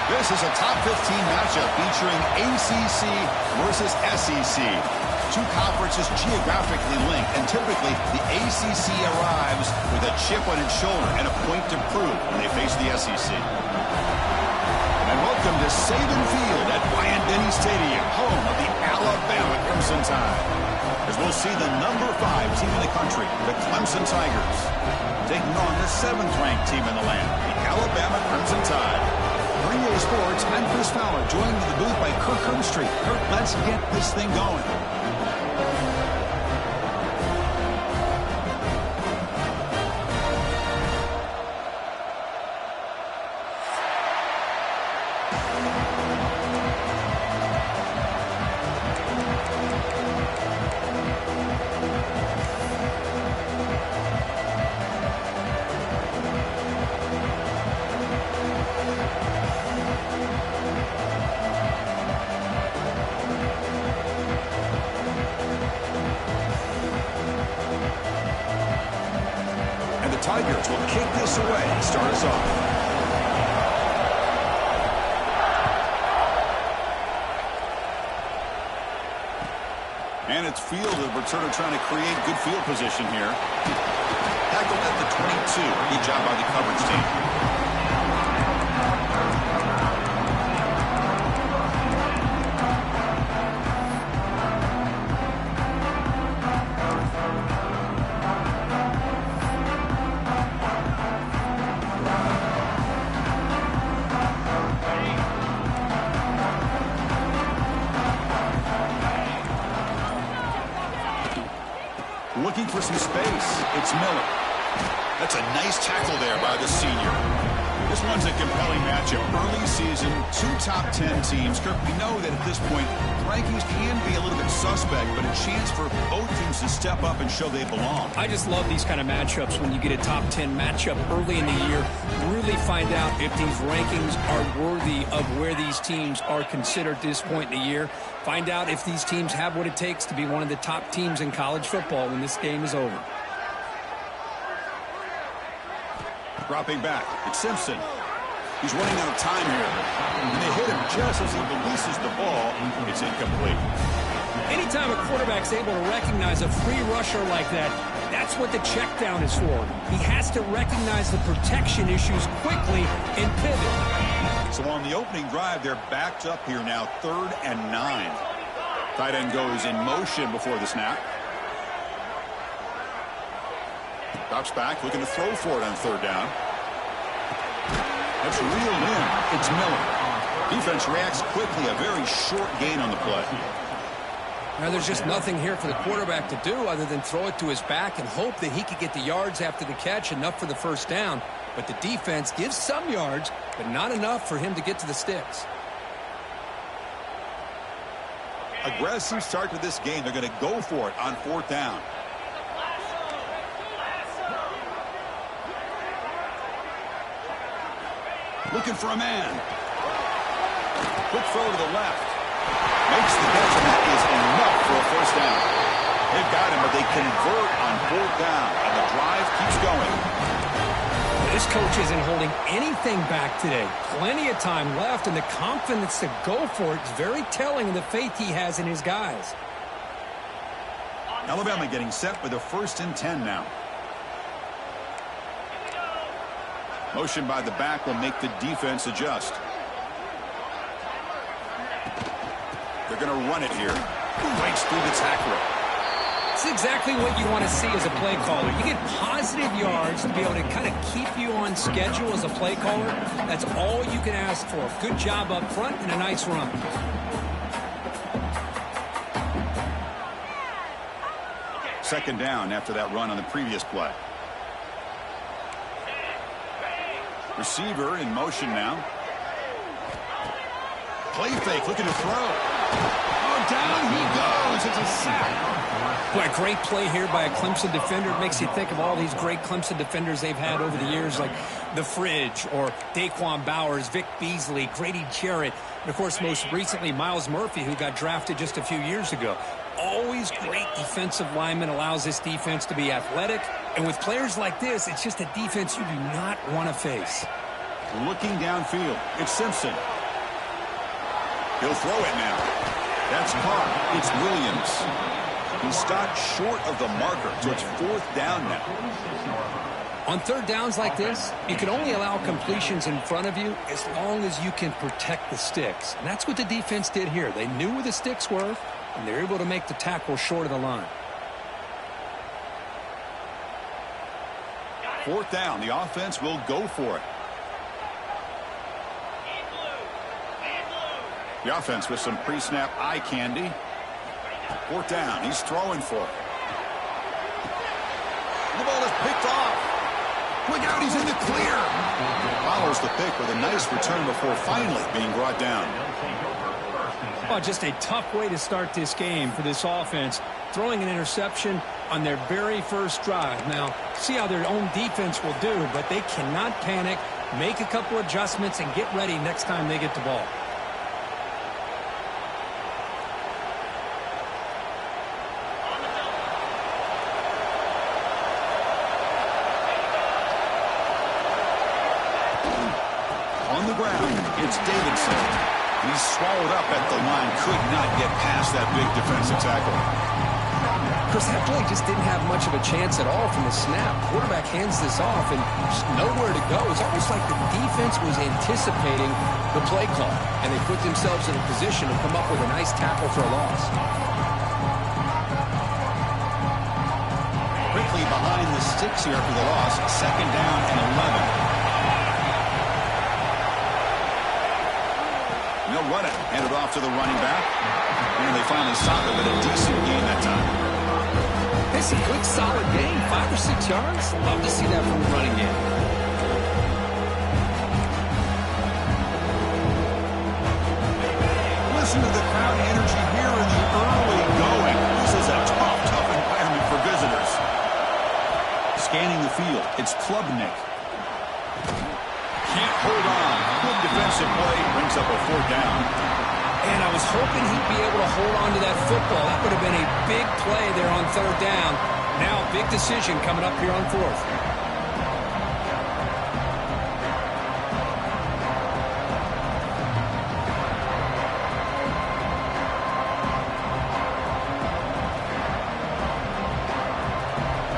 This is a top 15 matchup featuring ACC versus SEC. Two conferences geographically linked, and typically the ACC arrives with a chip on its shoulder and a point to prove when they face the SEC. And welcome to Saban Field at Bryant-Denny Stadium, home of the Alabama Crimson Tide. As we'll see the number 5 team in the country, the Clemson Tigers, taking on the 7th-ranked team in the land, the Alabama Crimson Tide. For EA Sports, I'm Chris Fowler, joined in the booth by Kirk Herbstreit. Kirk, let's get this thing going. Tigers will kick this away and start us off. And it's fielded. We're sort of trying to create good field position here. Tackled at the 22. Good job by the coverage team. Looking for some space. It's Miller. That's a nice tackle there by the senior. This one's a compelling matchup. Early season, 2 top 10 teams. Kirk, we know that at this point, rankings can be a little bit suspect, but a chance for both teams to step up and show they belong. I just love these kind of matchups when you get a top 10 matchup early in the year. Really find out if these rankings are worthy of where these teams are considered at this point in the year. Find out if these teams have what it takes to be one of the top teams in college football when this game is over. Dropping back, it's Simpson. He's running out of time here. And they hit him just as he releases the ball. It's incomplete. Anytime a quarterback's able to recognize a free rusher like that, that's what the check down is for. He has to recognize the protection issues quickly and pivot. So on the opening drive, they're backed up here now, 3rd and 9. Tight end goes in motion before the snap. Drops back, looking to throw for it on 3rd down. That's reeled in. It's Miller. Defense reacts quickly. A very short gain on the play. Now, there's just nothing here for the quarterback to do other than throw it to his back and hope that he could get the yards after the catch, enough for the first down. But the defense gives some yards, but not enough for him to get to the sticks. Aggressive start to this game. They're going to go for it on 4th down. Looking for a man. Quick throw to the left. Makes the catch, and that is enough for a first down. They've got him, but they convert on 4th down, and the drive keeps going. This coach isn't holding anything back today. Plenty of time left, and the confidence to go for it is very telling of the faith he has in his guys. Alabama getting set with a 1st and 10 now. Motion by the back will make the defense adjust. They're going to run it here. Breaks through the tackler. It's exactly what you want to see as a play caller. You get positive yards to be able to kind of keep you on schedule as a play caller. That's all you can ask for. Good job up front and a nice run. Second down after that run on the previous play. Receiver in motion now. Play fake, looking to throw. Oh, down he goes. It's a sack. Boy, a great play here by a Clemson defender. It makes you think of all these great Clemson defenders they've had over the years, like The Fridge or Daquan Bowers, Vic Beasley, Grady Jarrett, and, of course, most recently, Myles Murphy, who got drafted just a few years ago. Always great defensive lineman, allows this defense to be athletic. And with players like this, it's just a defense you do not want to face. Looking downfield, it's Simpson. He'll throw it now. That's caught. It's Williams. He stopped short of the marker, so it's 4th down now. On 3rd downs like this, you can only allow completions in front of you as long as you can protect the sticks. And that's what the defense did here. They knew where the sticks were, and they're able to make the tackle short of the line. 4th down, the offense will go for it. The offense with some pre-snap eye candy. 4th down, he's throwing for it. The ball is picked off. Look out, he's in the clear. Follows the pick with a nice return before finally being brought down. Oh, just a tough way to start this game for this offense. Throwing an interception on their very first drive. Now, see how their own defense will do, but they cannot panic, make a couple adjustments, and get ready next time they get the ball. On the ground, it's Davidson. He's swallowed up at the line, could not get past that big defensive tackle. Chris, that play just didn't have much of a chance at all from the snap. Quarterback hands this off and just nowhere to go. It's almost like the defense was anticipating the play call, and they put themselves in a position to come up with a nice tackle for a loss. Quickly behind the sticks here for the loss. 2nd down and 11. They'll run it. Hand it off to the running back. And they finally stop it with a decent gain that time. It's a good, solid gain. 5 or 6 yards. Love to see that from the running game. listen to the crowd energy here in the early going. This is a tough environment for visitors. Scanning the field, it's Klubnik. Can't hold on. Good defensive play, brings up a 4th down. And I was hoping he'd be able to hold on to that football. That would have been a big play there on 3rd down. Now, big decision coming up here on 4th.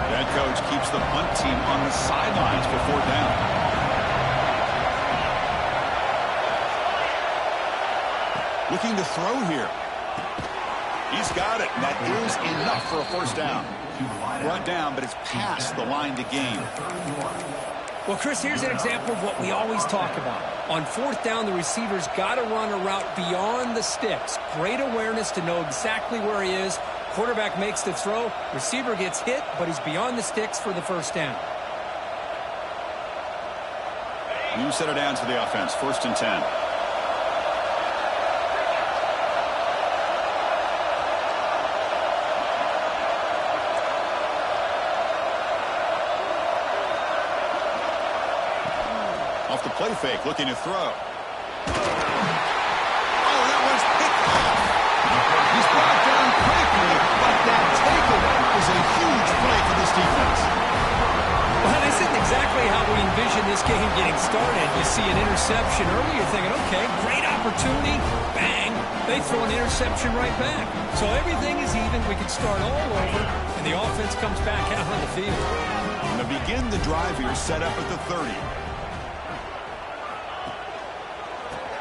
That coach keeps the punt team on the sidelines for 4th down. Looking to throw here. He's got it. That is enough for a 1st down. Brought down, but it's past the line to gain. Well, Chris, here's an example of what we always talk about. On 4th down, the receiver's got to run a route beyond the sticks. Great awareness to know exactly where he is. Quarterback makes the throw. Receiver gets hit, but he's beyond the sticks for the 1st down. You set it down to the offense. 1st and 10. Off the play fake, looking to throw. Oh, that one's picked off. He's brought down quickly, but that takeaway is a huge play for this defense. Well, this isn't exactly how we envisioned this game getting started. You see an interception early, you're thinking, okay, great opportunity, bang. They throw an interception right back. So everything is even. We can start all over, and the offense comes back out on the field. And to begin the drive here, set up at the 30.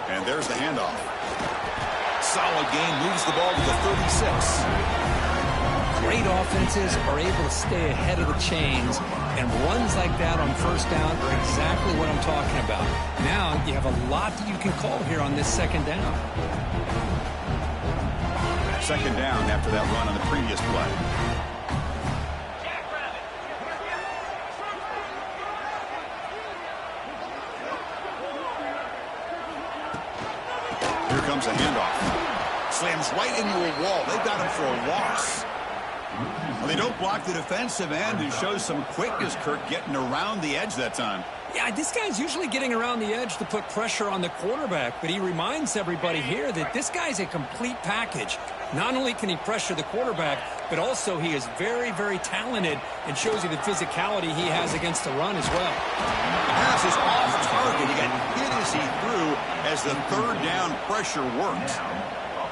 And there's the handoff. Solid gain, moves the ball to the 36. Great offenses are able to stay ahead of the chains, and runs like that on 1st down are exactly what I'm talking about. Now you have a lot that you can call here on this 2nd down. 2nd down after that run on the previous play. Here comes a handoff. Slams right into a wall. They've got him for a loss. Well, they don't block the defensive end and show some quickness, Kirk, getting around the edge that time. Yeah, this guy's usually getting around the edge to put pressure on the quarterback, but he reminds everybody here that this guy's a complete package. Not only can he pressure the quarterback, but also he is very, very talented and shows you the physicality he has against the run as well. The pass is off target. He got hit as he threw as the 3rd down pressure worked.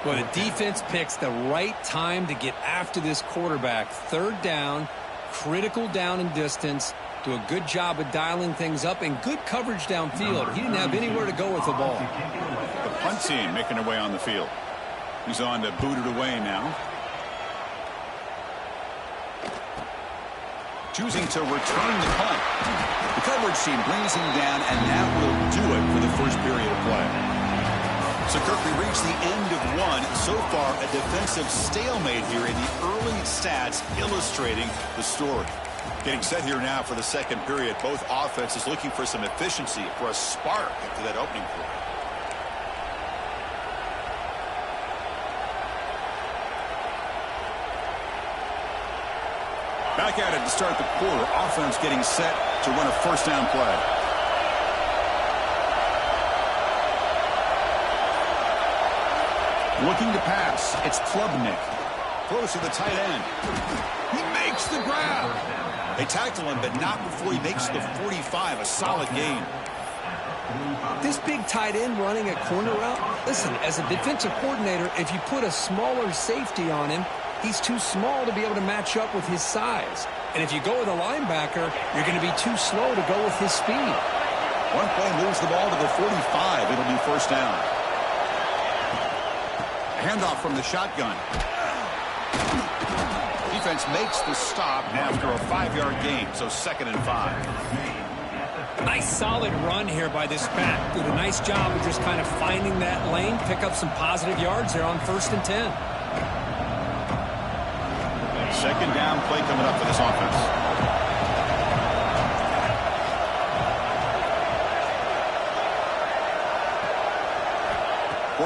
Well, the defense picks the right time to get after this quarterback. 3rd down, critical down and distance. Do a good job of dialing things up and good coverage downfield. He didn't have anywhere to go with the ball. The punt team making their way on the field. He's on to boot it away now. Choosing to return the punt. The coverage team brings him down, and that will do it for the 1st period of play. So, Kirk, we reach the end of one. So far, a defensive stalemate here in the early stats illustrating the story. Getting set here now for the 2nd period. Both offenses looking for some efficiency, for a spark after that opening quarter. Back at it to start the quarter. Offense getting set to run a 1st down play. Looking to pass. It's Klubnik. Throws to the tight end. He makes the grab. They tackle him, but not before he makes the 45. A solid gain. This big tight end running a corner route, listen, as a defensive coordinator, if you put a smaller safety on him, he's too small to be able to match up with his size. And if you go with a linebacker, you're going to be too slow to go with his speed. One play moves the ball to the 45. It'll be 1st down. Handoff from the shotgun. Defense makes the stop after a 5-yard gain, so 2nd and 5. Nice solid run here by this back. Did a nice job of just kind of finding that lane, pick up some positive yards there on 1st and 10. 2nd down play coming up for this offense.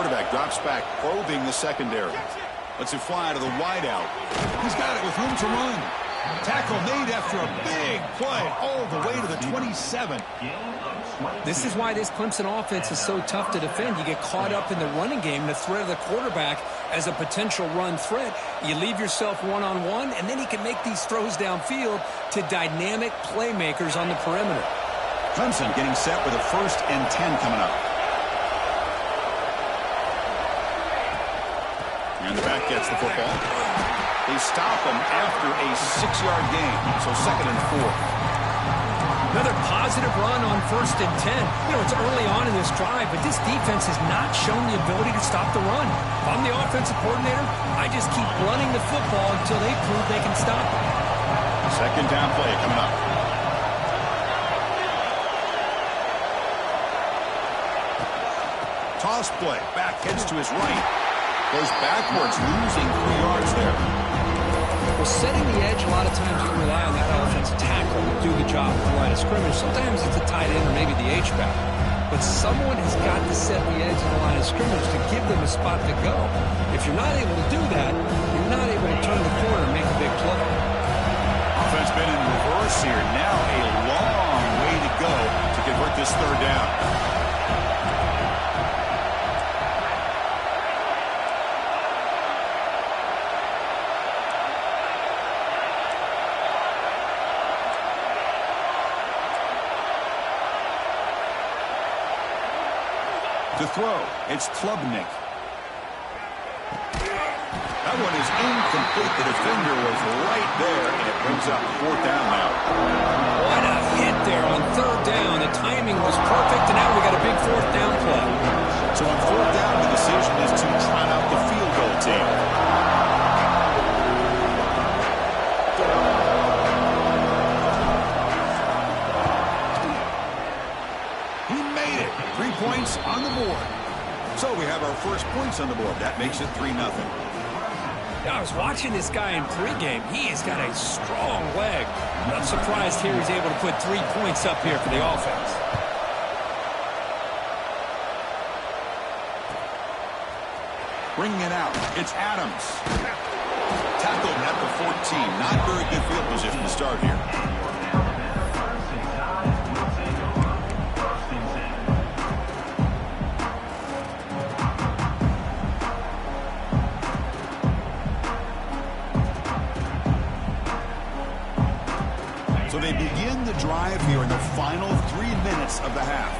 quarterback drops back, probing the secondary. Lets it fly to the wideout. He's got it with room to run. Tackle made after a big play all the way to the 27. This is why this Clemson offense is so tough to defend. You get caught up in the running game, the threat of the quarterback as a potential run threat. You leave yourself one-on-one, and then he can make these throws downfield to dynamic playmakers on the perimeter. Clemson getting set with a 1st and 10 coming up. And the back gets the football. They stop him after a 6-yard gain, so 2nd and 4. Another positive run on 1st and 10. You know, it's early on in this drive, but this defense has not shown the ability to stop the run. If I'm the offensive coordinator, I just keep running the football until they prove they can stop it. 2nd down play coming up. Toss play. Back heads to his right. Goes backwards, losing 3 yards there. Well, setting the edge, a lot of times you can rely on that offensive tackle to do the job at the line of scrimmage. Sometimes it's a tight end or maybe the H-back. But someone has got to set the edge of the line of scrimmage to give them a spot to go. If you're not able to do that, you're not able to turn the corner and make a big play. Offense been in reverse here. Now a long way to go to convert this 3rd down. To throw, it's Klubnik. That one is incomplete. The defender was right there, and it brings up 4th down now. What a hit there on 3rd down. The timing was perfect, and now we got a big 4th down play. So on 4th down, the decision is to trot out the field goal team. He made it. 3 points on the board. So we have our first points on the board. That makes it 3-0. Yeah, I was watching this guy in pregame. He has got a strong leg. I'm surprised here he's able to put 3 points up here for the offense. Bringing it out. It's Adams. Tackled at the 14. Not very good field position to start here. So they begin the drive here in the final 3 minutes of the half.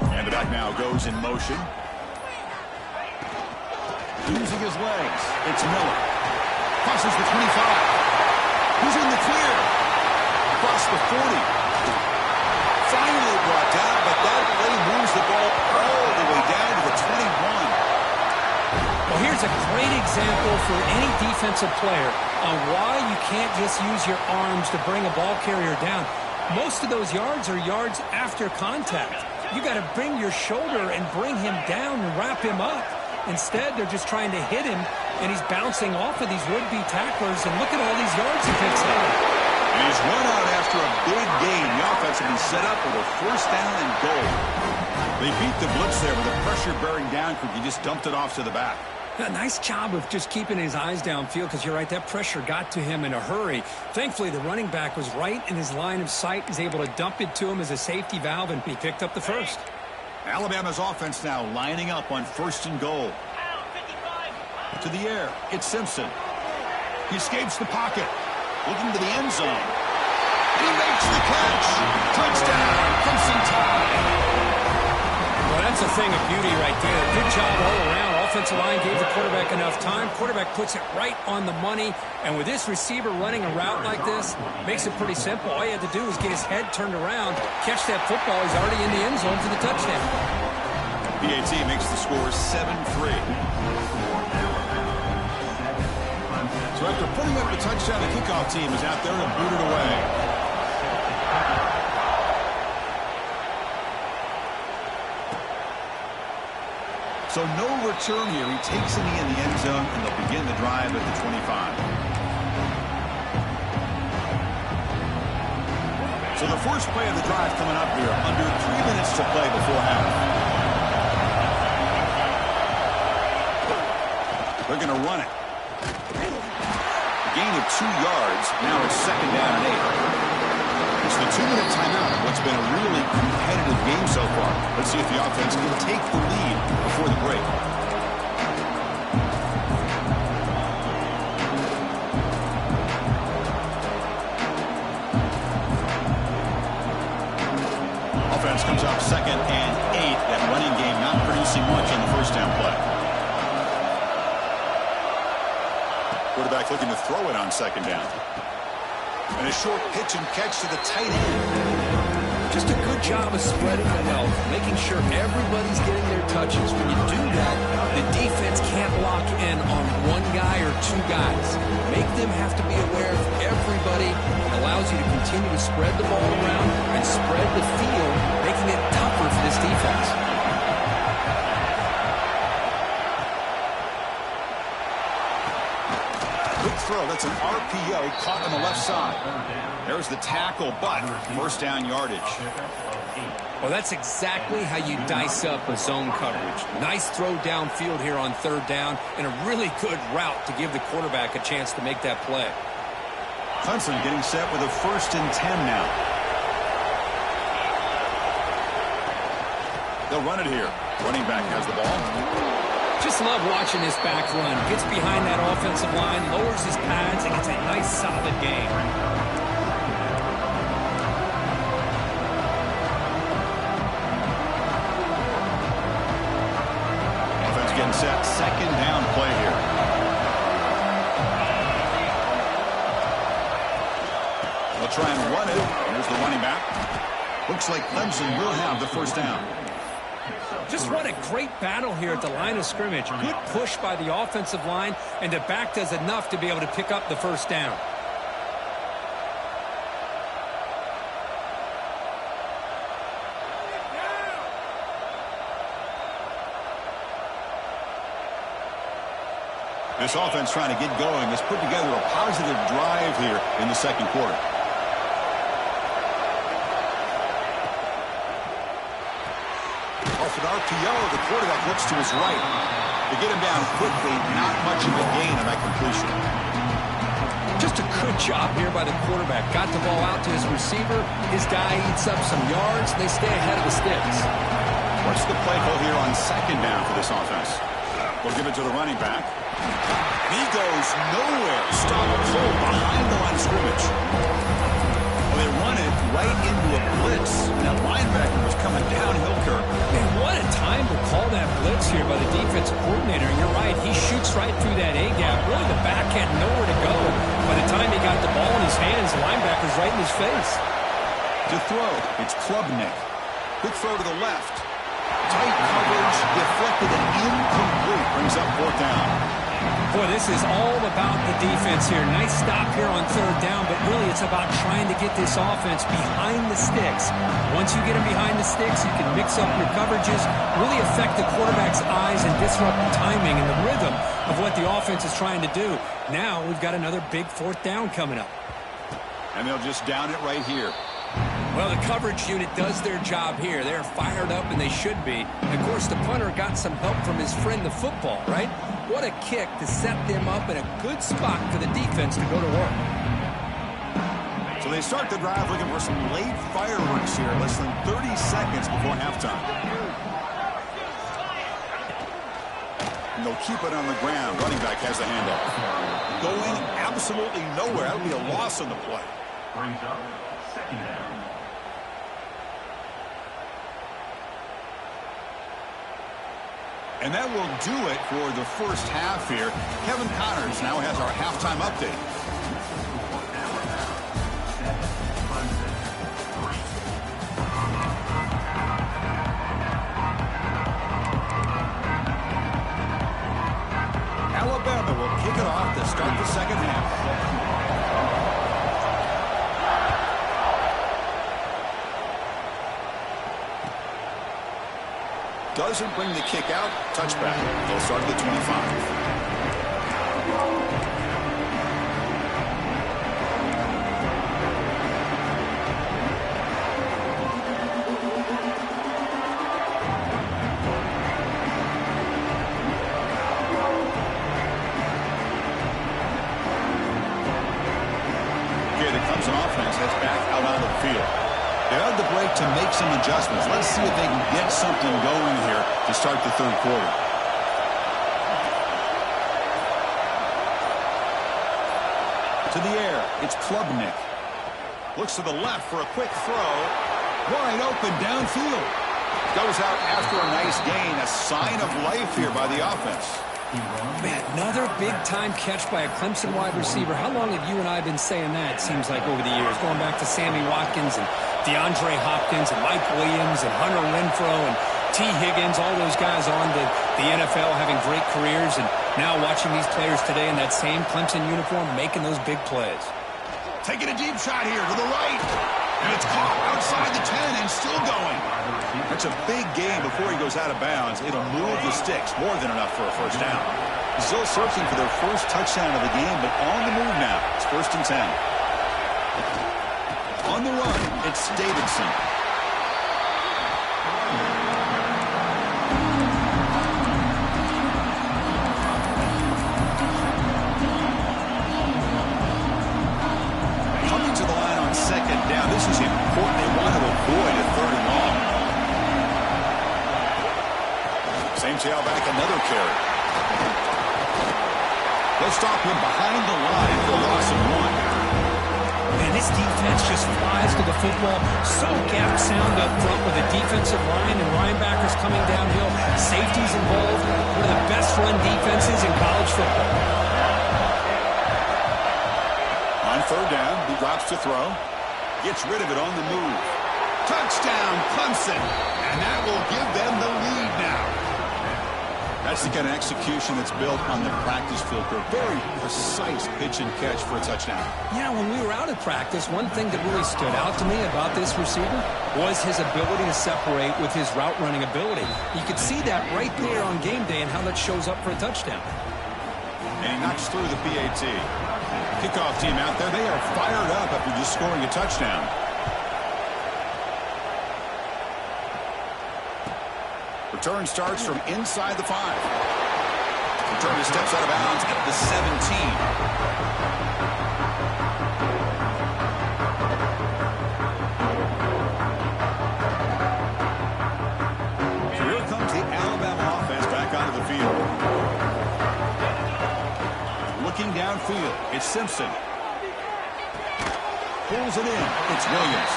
And the back now goes in motion. Losing his legs. It's Miller. Crosses the 25. He's in the clear. Across the 40. Finally brought down, but that play moves the ball all the way down to the 21. Well, here's a great example for any defensive player on why you can't just use your arms to bring a ball carrier down. Most of those yards are yards after contact. You got to bring your shoulder and bring him down and wrap him up. Instead, they're just trying to hit him, and he's bouncing off of these would-be tacklers, and look at all these yards he picks up. And he's run out after a big gain. The offense has been set up with a 1st down and goal. They beat the blitz there with a pressure-bearing down crew. He just dumped it off to the back. A nice job of just keeping his eyes downfield, because you're right, that pressure got to him in a hurry. Thankfully, the running back was right in his line of sight. He's able to dump it to him as a safety valve, and he picked up the 1st. Alabama's offense now lining up on 1st and goal. To the air, it's Simpson. He escapes the pocket, looking to the end zone. He makes the catch. Touchdown, Clemson tie. Well, that's a thing of beauty right there. Good job all around. Offensive line gave the quarterback enough time. Quarterback puts it right on the money. And with this receiver running a route like this, makes it pretty simple. All you had to do is get his head turned around, catch that football. He's already in the end zone for the touchdown. PAT makes the score 7-3. So after putting up the touchdown, the kickoff team is out there to boot it away. So no return here. He takes it in the end zone, and they'll begin the drive at the 25. So So the first play of the drive coming up here. Under 3 minutes to play before half. They're going to run it. Gain of 2 yards. Now it's 2nd down and 8. It's the 2-minute timeout of what's been a really competitive game so far. Let's see if the offense can take the lead before the break. Offense comes up 2nd and 8. That running game not producing much on the first down play. Quarterback looking to throw it on 2nd down. And a short pitch and catch to the tight end. Just a good job of spreading the wealth, making sure everybody's getting their touches. When you do that, the defense can't lock in on one guy or 2 guys. Make them have to be aware of everybody. It allows you to continue to spread the ball around and spread the field, making it tougher for this defense. Good throw. That's an RPO caught on the left side. There's the tackle, but first down yardage. Well, that's exactly how you dice up a zone coverage. Nice throw downfield here on 3rd down, and a really good route to give the quarterback a chance to make that play. Clemson getting set with a 1st and 10 now. They'll run it here. Running back has the ball. Just love watching this back run. Gets behind that offensive line, lowers his pads, and gets a nice solid gain. Offense getting set. 2nd down play here. They'll try and run it. Here's the running back. Looks like Clemson will have the first down. Just what a great battle here at the line of scrimmage. Good push by the offensive line, and the back does enough to be able to pick up the first down. This offense trying to get going has put together a positive drive here in the 2nd quarter. Off an RPO, the quarterback looks to his right. To get him down quickly, not much of a gain on that completion. Just a good job here by the quarterback. Got the ball out to his receiver. His guy eats up some yards, and they stay ahead of the sticks. What's the play call here on 2nd down for this offense? We'll give it to the running back. He goes nowhere. Stop cold behind the line of scrimmage. Well, they run it right into a blitz. That linebacker was coming downhill, Kirk. Man, what a time to call that blitz here by the defensive coordinator. And you're right, he shoots right through that A-gap. Really, the back had nowhere to go. By the time he got the ball in his hands, the linebacker's right in his face. To throw, it's Klubnik. Quick throw to the left. Tight coverage, deflected and incomplete. Brings up 4th down. Boy, this is all about the defense here. Nice stop here on 3rd down, but really it's about trying to get this offense behind the sticks. Once you get them behind the sticks, you can mix up your coverages, really affect the quarterback's eyes and disrupt the timing and the rhythm of what the offense is trying to do. Now we've got another big 4th down coming up. And they'll just down it right here. Well, the coverage unit does their job here. They're fired up, and they should be. And of course, the punter got some help from his friend, the football, right? What a kick to set them up in a good spot for the defense to go to work. So they start the drive looking for some late fireworks here, less than 30 seconds before halftime. And they'll keep it on the ground. Running back has the handoff. Going absolutely nowhere. That would be a loss on the play. Brings up 2nd down. And that will do it for the first half here. Kevin Connors now has our halftime update. Alabama will kick it off to start the 2nd half. Doesn't bring the kick out. Touchback. They'll start at the 25. Clemson offense heads back out onto the field. They had the break to make some adjustments. Let's see if they can get something going here to start the third quarter. To the air, it's Klubnik. Looks to the left for a quick throw. Wide open downfield. Goes out after a nice gain. A sign of life here by the offense. Man, another big-time catch by a Clemson wide receiver. How long have you and I been saying that, it seems like, over the years? Going back to Sammy Watkins and DeAndre Hopkins and Mike Williams and Hunter Renfrow and T. Higgins, all those guys on to the NFL having great careers, and now watching these players today in that same Clemson uniform making those big plays. Taking a deep shot here to the right. And it's caught outside the 10 and still going. That's a big gain before he goes out of bounds. It'll move the sticks, more than enough for a first down. Still searching for their first touchdown of the game, but on the move now. It's 1st and 10. On the run, it's Davidson. Coming to the line on 2nd down. This is important. They want to avoid a 3rd and long. Same tailback, another carry. They'll stop him behind the line for a loss of 1. Man, this defense just flies to the football. So gap sound up front with a defensive line and linebackers coming downhill. Safeties involved. One of the best run defenses in college football. On 3rd down, he drops to throw. Gets rid of it on the move. Touchdown, Clemson. And that will give them the lead now. That's the kind of execution that's built on the practice field. A very precise pitch and catch for a touchdown. Yeah, when we were out at practice, one thing that really stood out to me about this receiver was his ability to separate with his route running ability. You could see that right there on game day and how that shows up for a touchdown. And he knocks through the PAT. Kickoff team out there. They are fired up after just scoring a touchdown. Return starts from inside the 5. Return to steps out of bounds at the 17. So here comes the Alabama offense back onto the field. Looking downfield, it's Simpson. Pulls it in. It's Williams.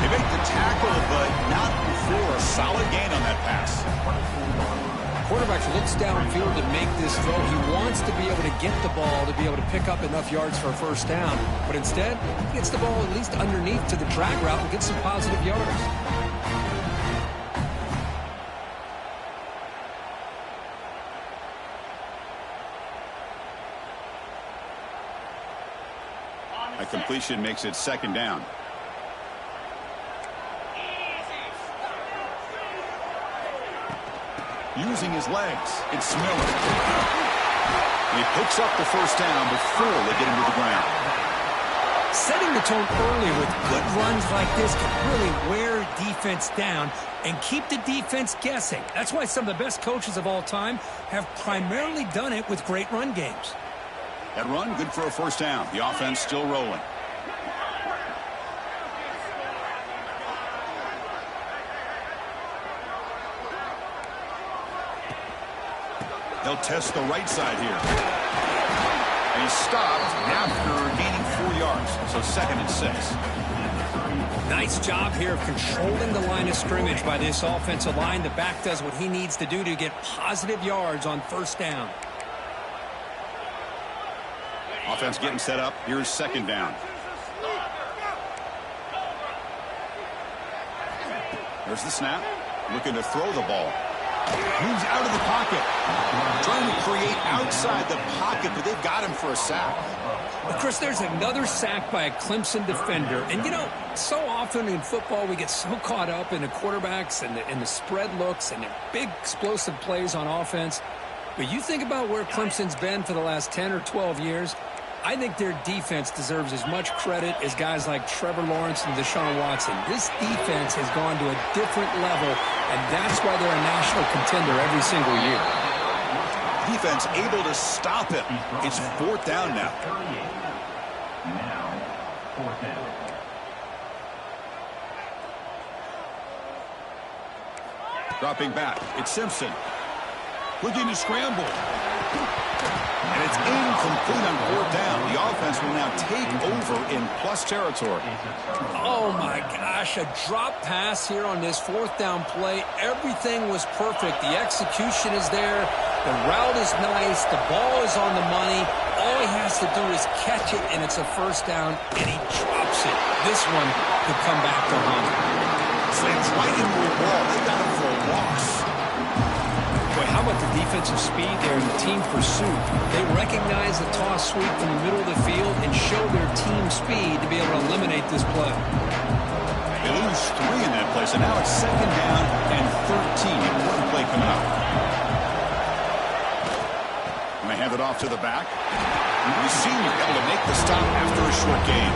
They make the tackle, but not before a solid gain on that pass. Quarterback looks downfield to make this throw. He wants to be able to get the ball to be able to pick up enough yards for a first down. But instead, he gets the ball at least underneath to the drag route and gets some positive yards. A completion makes it 2nd down. Using his legs, it's Miller. He picks up the first down before they get him to the ground. Setting the tone early with good runs like this can really wear defense down and keep the defense guessing. That's why some of the best coaches of all time have primarily done it with great run games. That run, good for a first down. The offense still rolling. They'll test the right side here. And he's stopped after gaining 4 yards. So 2nd and 6. Nice job here of controlling the line of scrimmage by this offensive line. The back does what he needs to do to get positive yards on first down. Offense getting set up. Here's 2nd down. There's the snap. Looking to throw the ball. Moves out of the pocket. Trying to create outside the pocket, but they've got him for a sack. Well, Chris, there's another sack by a Clemson defender. And, you know, so often in football we get so caught up in the quarterbacks and the spread looks and the big explosive plays on offense. But you think about where Clemson's been for the last 10 or 12 years, I think their defense deserves as much credit as guys like Trevor Lawrence and Deshaun Watson. This defense has gone to a different level, and that's why they're a national contender every single year. Defense able to stop him. It's 4th down now. Now, 4th 10. Dropping back, it's Simpson. Looking to scramble. And it's incomplete on fourth down. The offense will now take over in plus territory. Oh, my gosh, a drop pass here on this fourth down play. Everything was perfect. The execution is there. The route is nice. The ball is on the money. All he has to do is catch it, and it's a first down, and he drops it. This one could come back to haunt him. Slams right into the wall. They got him for a loss. Boy, how about the defensive speed there in the team pursuit? They recognize the toss sweep from the middle of the field and show their team speed to be able to eliminate this play. They lose 3 in that play, so now it's second down and 13. Important play coming up. And they hand it off to the back. Receiver able to make the stop after a short gain.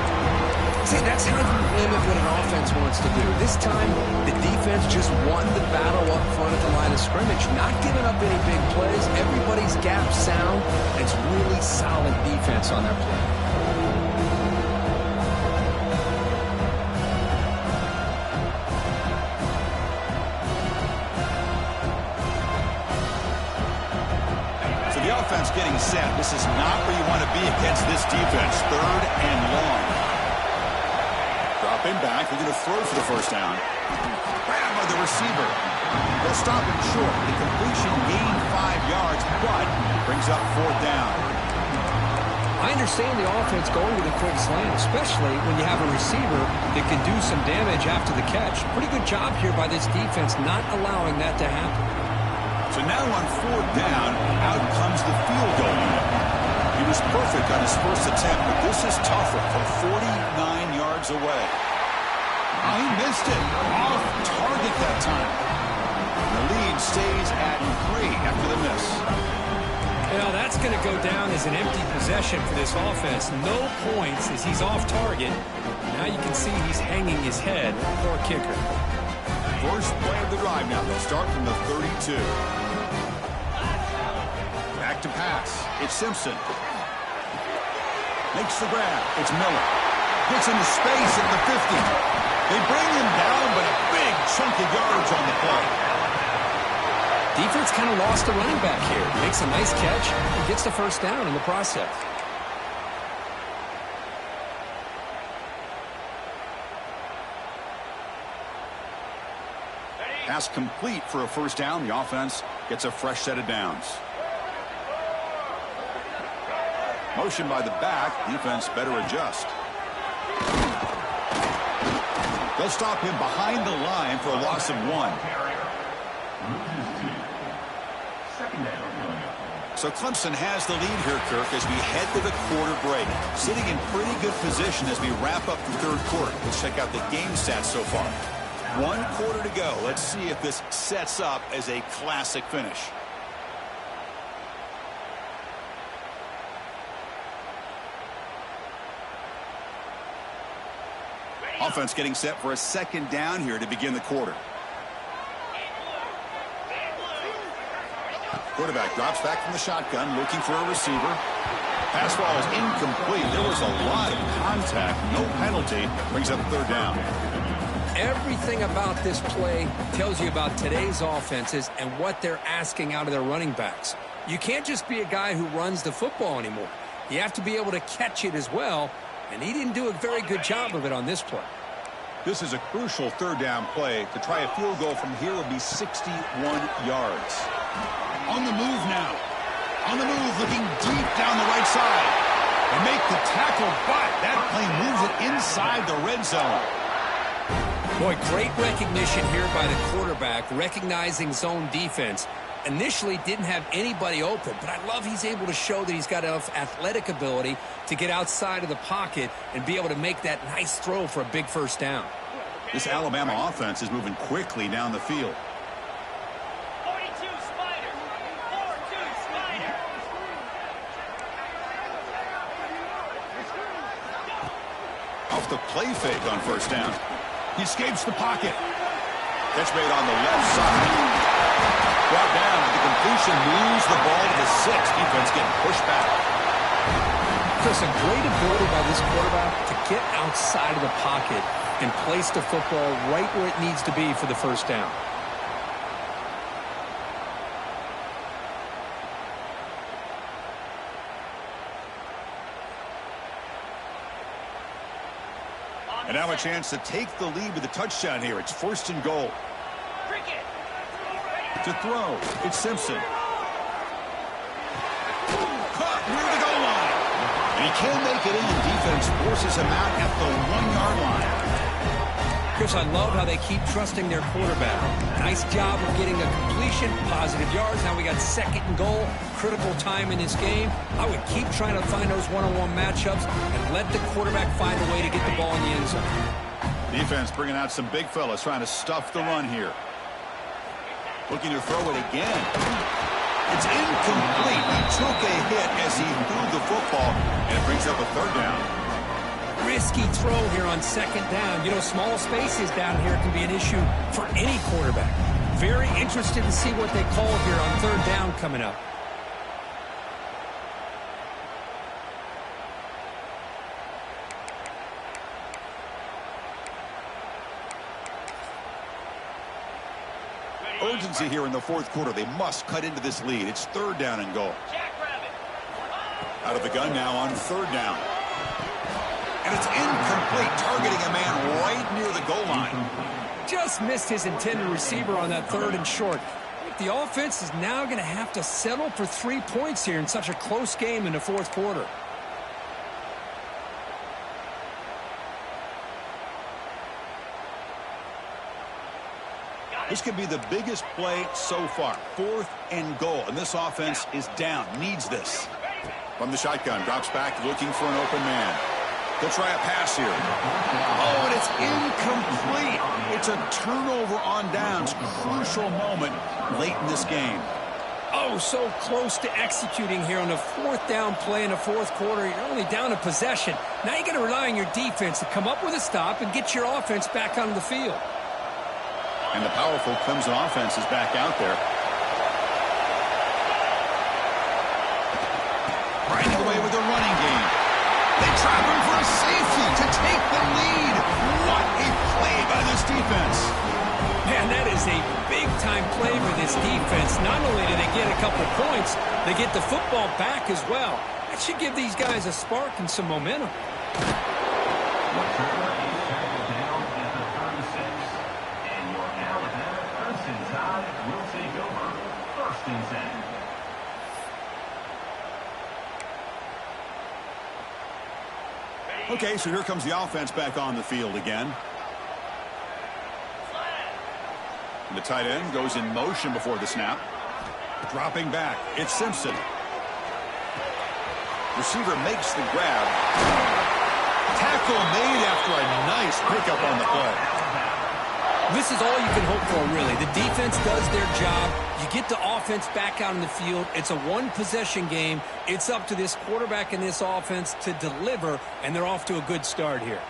See, that's how you limit what an offense wants to do. This time, the defense just won the battle up front at the line of scrimmage, not giving up any big plays. Everybody's gap sound. It's really solid defense on their play. So the offense getting set. This is not where you want to be against this defense. Third and long. Dropping back, they're going to throw for the first down. Grab by the receiver. They'll stop him short. The completion gained 5 yards, but brings up fourth down. I understand the offense going to the quick slant, especially when you have a receiver that can do some damage after the catch. Pretty good job here by this defense not allowing that to happen. So now on fourth down, out comes the field goal unit. He was perfect on his first attempt, but this is tougher from 49 yards away. Oh, he missed it. Off target that time. The lead stays at 3 after the miss. Well, that's going to go down as an empty possession for this offense. No points as he's off target. Now you can see he's hanging his head. Poor kicker. First play of the drive now. They'll start from the 32. Back to pass. It's Simpson. Makes the grab. It's Miller. Gets into space at the 50. They bring him down, but a big chunk of yardage on the play. Defense kind of lost the running back here. Makes a nice catch and gets the first down in the process. Pass complete for a first down. The offense gets a fresh set of downs. Motion by the back. Defense better adjust. They'll stop him behind the line for a loss of 1. So Clemson has the lead here, Kirk, as we head to the quarter break. Sitting in pretty good position as we wrap up the third quarter. Let's check out the game stats so far. 1 quarter to go. Let's see if this sets up as a classic finish. Offense getting set for a second down here to begin the quarter. Quarterback drops back from the shotgun, looking for a receiver. Pass ball is incomplete. There was a lot of contact. No penalty. Brings up third down. Everything about this play tells you about today's offenses and what they're asking out of their running backs. You can't just be a guy who runs the football anymore. You have to be able to catch it as well, and he didn't do a very good job of it on this play. This is a crucial third down play. To try a field goal from here would be 61 yards. On the move now. On the move, looking deep down the right side. They make the tackle, but that play moves it inside the red zone. Boy, great recognition here by the quarterback, recognizing zone defense. Initially didn't have anybody open, but I love he's able to show that he's got enough athletic ability to get outside of the pocket and be able to make that nice throw for a big first down. This Alabama offense is moving quickly down the field. 42 Spider. 4-2 Spider. Off the play fake on first down. He escapes the pocket. Catch made on the left side. Brought down at the completion, moves the ball to the 6. Defense getting pushed back. Chris, a great ability by this quarterback to get outside of the pocket and place the football right where it needs to be for the first down. And now a chance to take the lead with a touchdown here. It's 1st and goal. Cricket. To throw, it's Simpson. Caught near the goal line. And he can't make it in. Defense forces him out at the 1-yard line. Chris, I love how they keep trusting their quarterback. Nice job of getting a completion, positive yards. Now we got 2nd and goal, critical time in this game. I would keep trying to find those one-on-one matchups and let the quarterback find a way to get the ball in the end zone. Defense bringing out some big fellas trying to stuff the run here. Looking to throw it again. It's incomplete. He took a hit as he threw the football, and it brings up a 3rd down. Risky throw here on 2nd down. You know, small spaces down here can be an issue for any quarterback. Very interested to see what they call here on 3rd down coming up. Urgency here in the 4th quarter. They must cut into this lead. It's 3rd down and goal. Jackrabbit. Out of the gun now on 3rd down. And it's incomplete, targeting a man right near the goal line. Just missed his intended receiver on that 3rd and short. The offense is now going to have to settle for 3 points here in such a close game in the 4th quarter. This could be the biggest play so far. 4th and goal, and this offense is down, needs this. From the shotgun, drops back, looking for an open man. They'll try a pass here. Oh, and it's incomplete. It's a turnover on downs. Crucial moment late in this game. Oh, so close to executing here on the 4th down play in the 4th quarter. You're only down a possession. Now you got to rely on your defense to come up with a stop and get your offense back onto the field. And the powerful Clemson offense is back out there. Right away with a running game. They trap him for a safety to take the lead. What a play by this defense. Man, that is a big-time play for this defense. Not only do they get a couple points, they get the football back as well. That should give these guys a spark and some momentum. Okay, so here comes the offense back on the field again. And the tight end goes in motion before the snap. Dropping back, it's Simpson. Receiver makes the grab. Tackle made after a nice pickup on the play. This is all you can hope for, really. The defense does their job. You get the offense back out in the field. It's a one-possession game. It's up to this quarterback and this offense to deliver, and they're off to a good start here.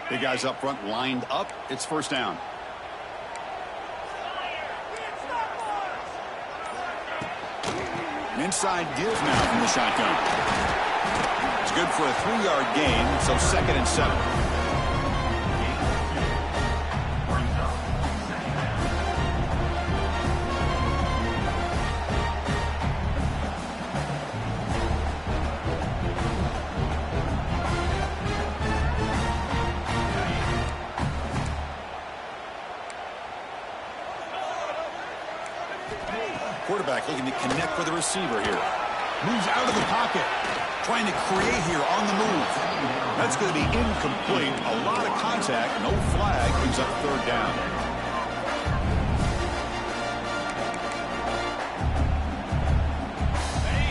Big guys up front lined up. It's 1st down. An inside give now from the shotgun. It's good for a 3-yard gain, so 2nd and 7. Quarterback looking to connect with the receiver here. Moves out of the pocket. Trying to create here on the move. That's going to be incomplete. A lot of contact. No flag. Brings up 3rd down.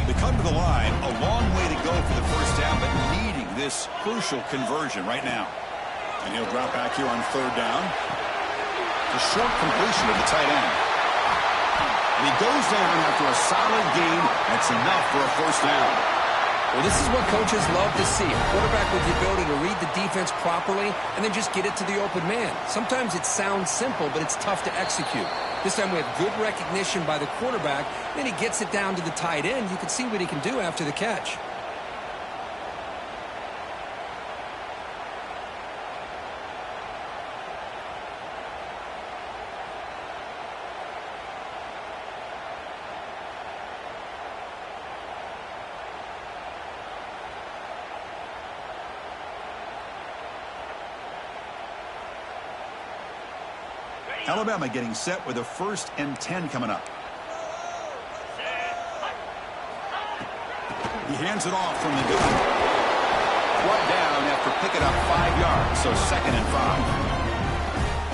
They come to the line. A long way to go for the 1st down, but needing this crucial conversion right now. And he'll drop back here on 3rd down. The short completion of the tight end. And he goes down after a solid gain. That's enough for a 1st down. Well, this is what coaches love to see. A quarterback with the ability to read the defense properly and then just get it to the open man. Sometimes it sounds simple, but it's tough to execute. This time we have good recognition by the quarterback. Then he gets it down to the tight end. You can see what he can do after the catch. Alabama getting set with a 1st and 10 coming up. He hands it off from the gun. Brought down after picking up 5 yards, so 2nd and 5.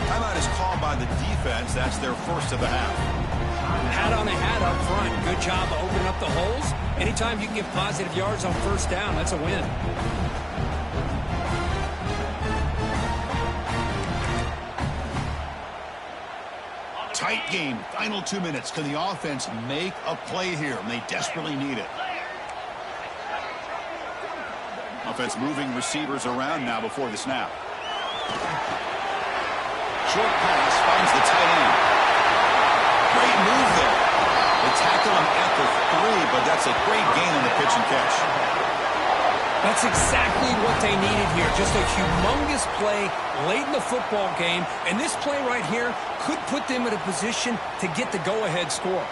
Timeout is called by the defense. That's their first of the half. Hat on a hat up front. Good job of opening up the holes. Anytime you can get positive yards on 1st down, that's a win. Tight game. Final 2 minutes. Can the offense make a play here? And they desperately need it. Offense moving receivers around now before the snap. Short pass finds the tight end. Great move there. They tackle him at the 3, but that's a great gain on the pitch and catch. That's exactly what they needed here. Just a humongous play late in the football game. And this play right here could put them in a position to get the go-ahead score.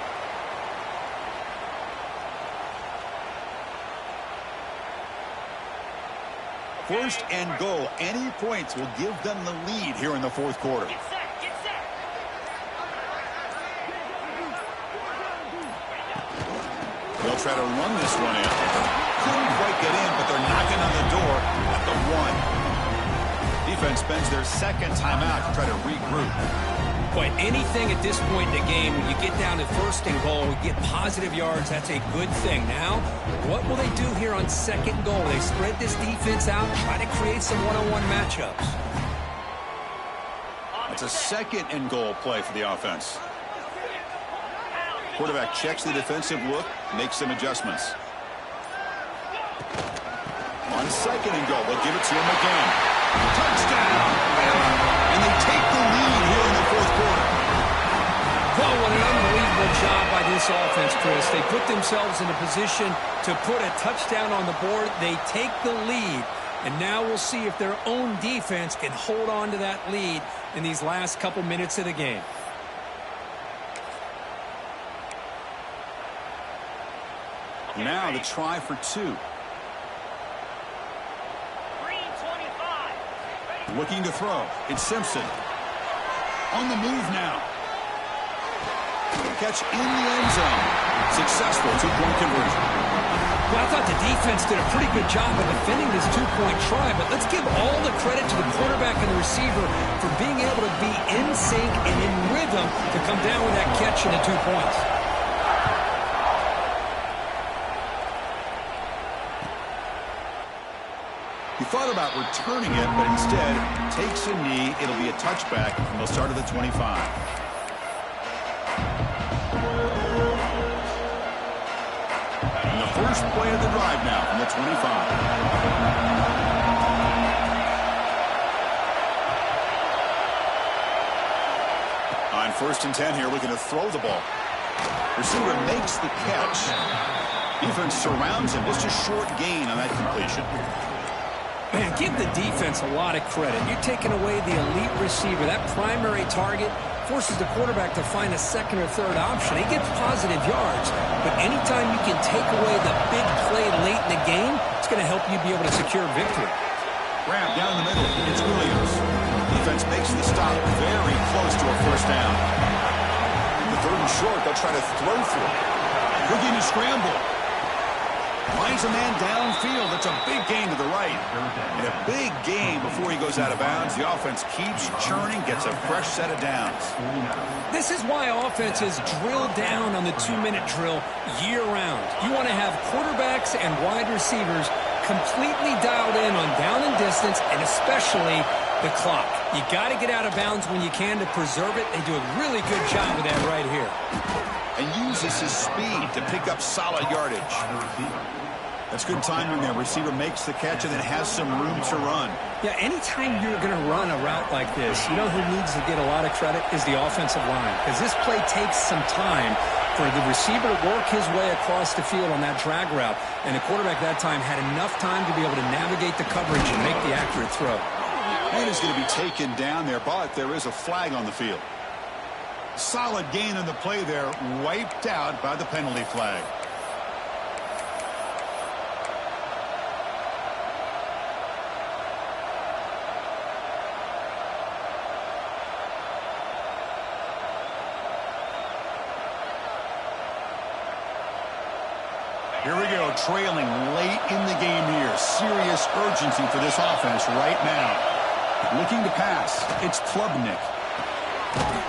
First and goal. Any points will give them the lead here in the 4th quarter. Get set, get set. They'll try to run this one in. Couldn't quite get in, but they're knocking on the door at the 1. Defense spends their 2nd timeout to try to regroup. But anything at this point in the game, when you get down to 1st and goal, get positive yards, that's a good thing. Now, what will they do here on 2nd goal? They spread this defense out, try to create some one-on-one matchups. It's a 2nd and goal play for the offense. Quarterback checks the defensive look, makes some adjustments. On 2nd and goal, they'll give it to him again. Touchdown! And they take the lead here in the 4th quarter. Well, what an unbelievable job by this offense, Chris. They put themselves in a position to put a touchdown on the board. They take the lead. And now we'll see if their own defense can hold on to that lead in these last couple minutes of the game. Now the try for 2. Looking to throw. It's Simpson. On the move now. Catch in the end zone. Successful 2-point conversion. Well, I thought the defense did a pretty good job of defending this 2-point try, but let's give all the credit to the quarterback and the receiver for being able to be in sync and in rhythm to come down with that catch and the 2 points. He thought about returning it, but instead takes a knee. It'll be a touchback from the start of the 25. And the first play of the drive now from the 25. On 1st and 10 here, looking to throw the ball. Receiver makes the catch. Defense surrounds him. Just a short gain on that completion. Man, give the defense a lot of credit. You're taking away the elite receiver. That primary target forces the quarterback to find a 2nd or 3rd option. He gets positive yards, but anytime you can take away the big play late in the game, it's going to help you be able to secure victory. Grab down the middle. It's Williams. Defense makes the stop very close to a 1st down. The 3rd and short, they'll try to throw for it. Looking to scramble. Finds a man downfield. That's a big gain to the right. And a big gain before he goes out of bounds. The offense keeps churning, gets a fresh set of downs. This is why offenses drill down on the 2-minute drill year-round. You want to have quarterbacks and wide receivers completely dialed in on down and distance, and especially the clock. You got to get out of bounds when you can to preserve it. They do a really good job of that right here. And uses his speed to pick up solid yardage. That's good timing there. Receiver makes the catch and then has some room to run. Yeah, anytime you're going to run a route like this, you know who needs to get a lot of credit is the offensive line, because this play takes some time for the receiver to work his way across the field on that drag route, and the quarterback that time had enough time to be able to navigate the coverage and make the accurate throw. And is going to be taken down there, but there is a flag on the field. Solid gain on the play there, wiped out by the penalty flag. Here we go, trailing late in the game here. Serious urgency for this offense right now. Looking to pass, it's Klubnik.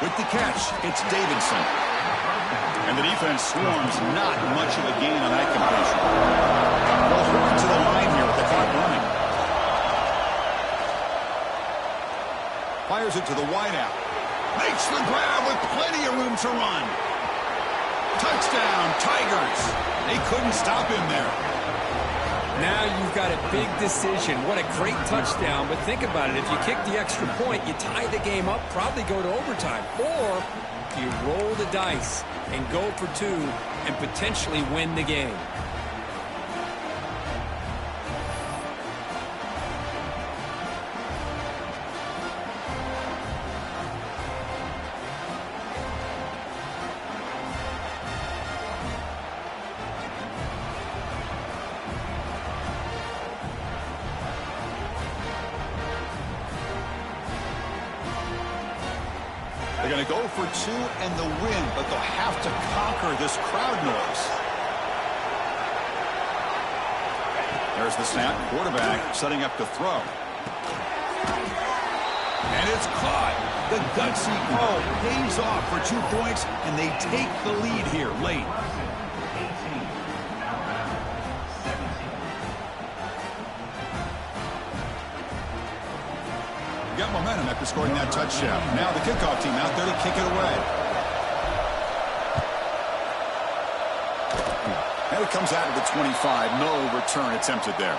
With the catch, it's Davidson. And the defense swarms, not much of a gain on that completion. Well, Horn to the line here with the clock running. Fires it to the wideout. Makes the grab with plenty of room to run. Touchdown, Tigers. They couldn't stop him there. Now you've got a big decision. What a great touchdown, but think about it. If you kick the extra point, you tie the game up, probably go to overtime. Or you roll the dice and go for two and potentially win the game. They're going to go for two and the win, but they'll have to conquer this crowd noise. There's the snap. Quarterback setting up to throw. And it's caught. The gutsy throw pays off for 2 points, and they take the lead here late. Got momentum after scoring that touchdown. Now the kickoff team out there to kick it away. And it comes out of the 25. No return attempted there.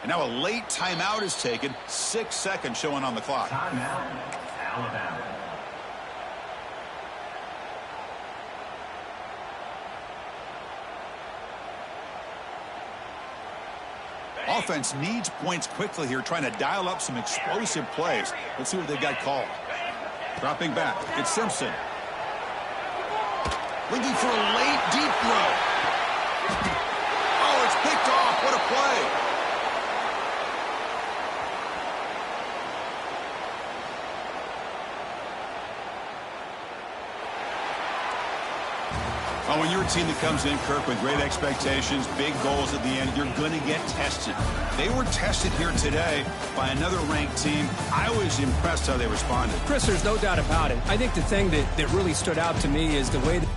And now a late timeout is taken. 6 seconds showing on the clock. Timeout, Alabama. Offense needs points quickly here, trying to dial up some explosive plays. Let's see what they've got called. Dropping back, it's Simpson. Looking for a late, deep throw. Oh, it's picked off. What a play. Oh, when you're a team that comes in, Kirk, with great expectations, big goals at the end, you're going to get tested. They were tested here today by another ranked team. I was impressed how they responded. Chris, there's no doubt about it. I think the thing that really stood out to me is the way that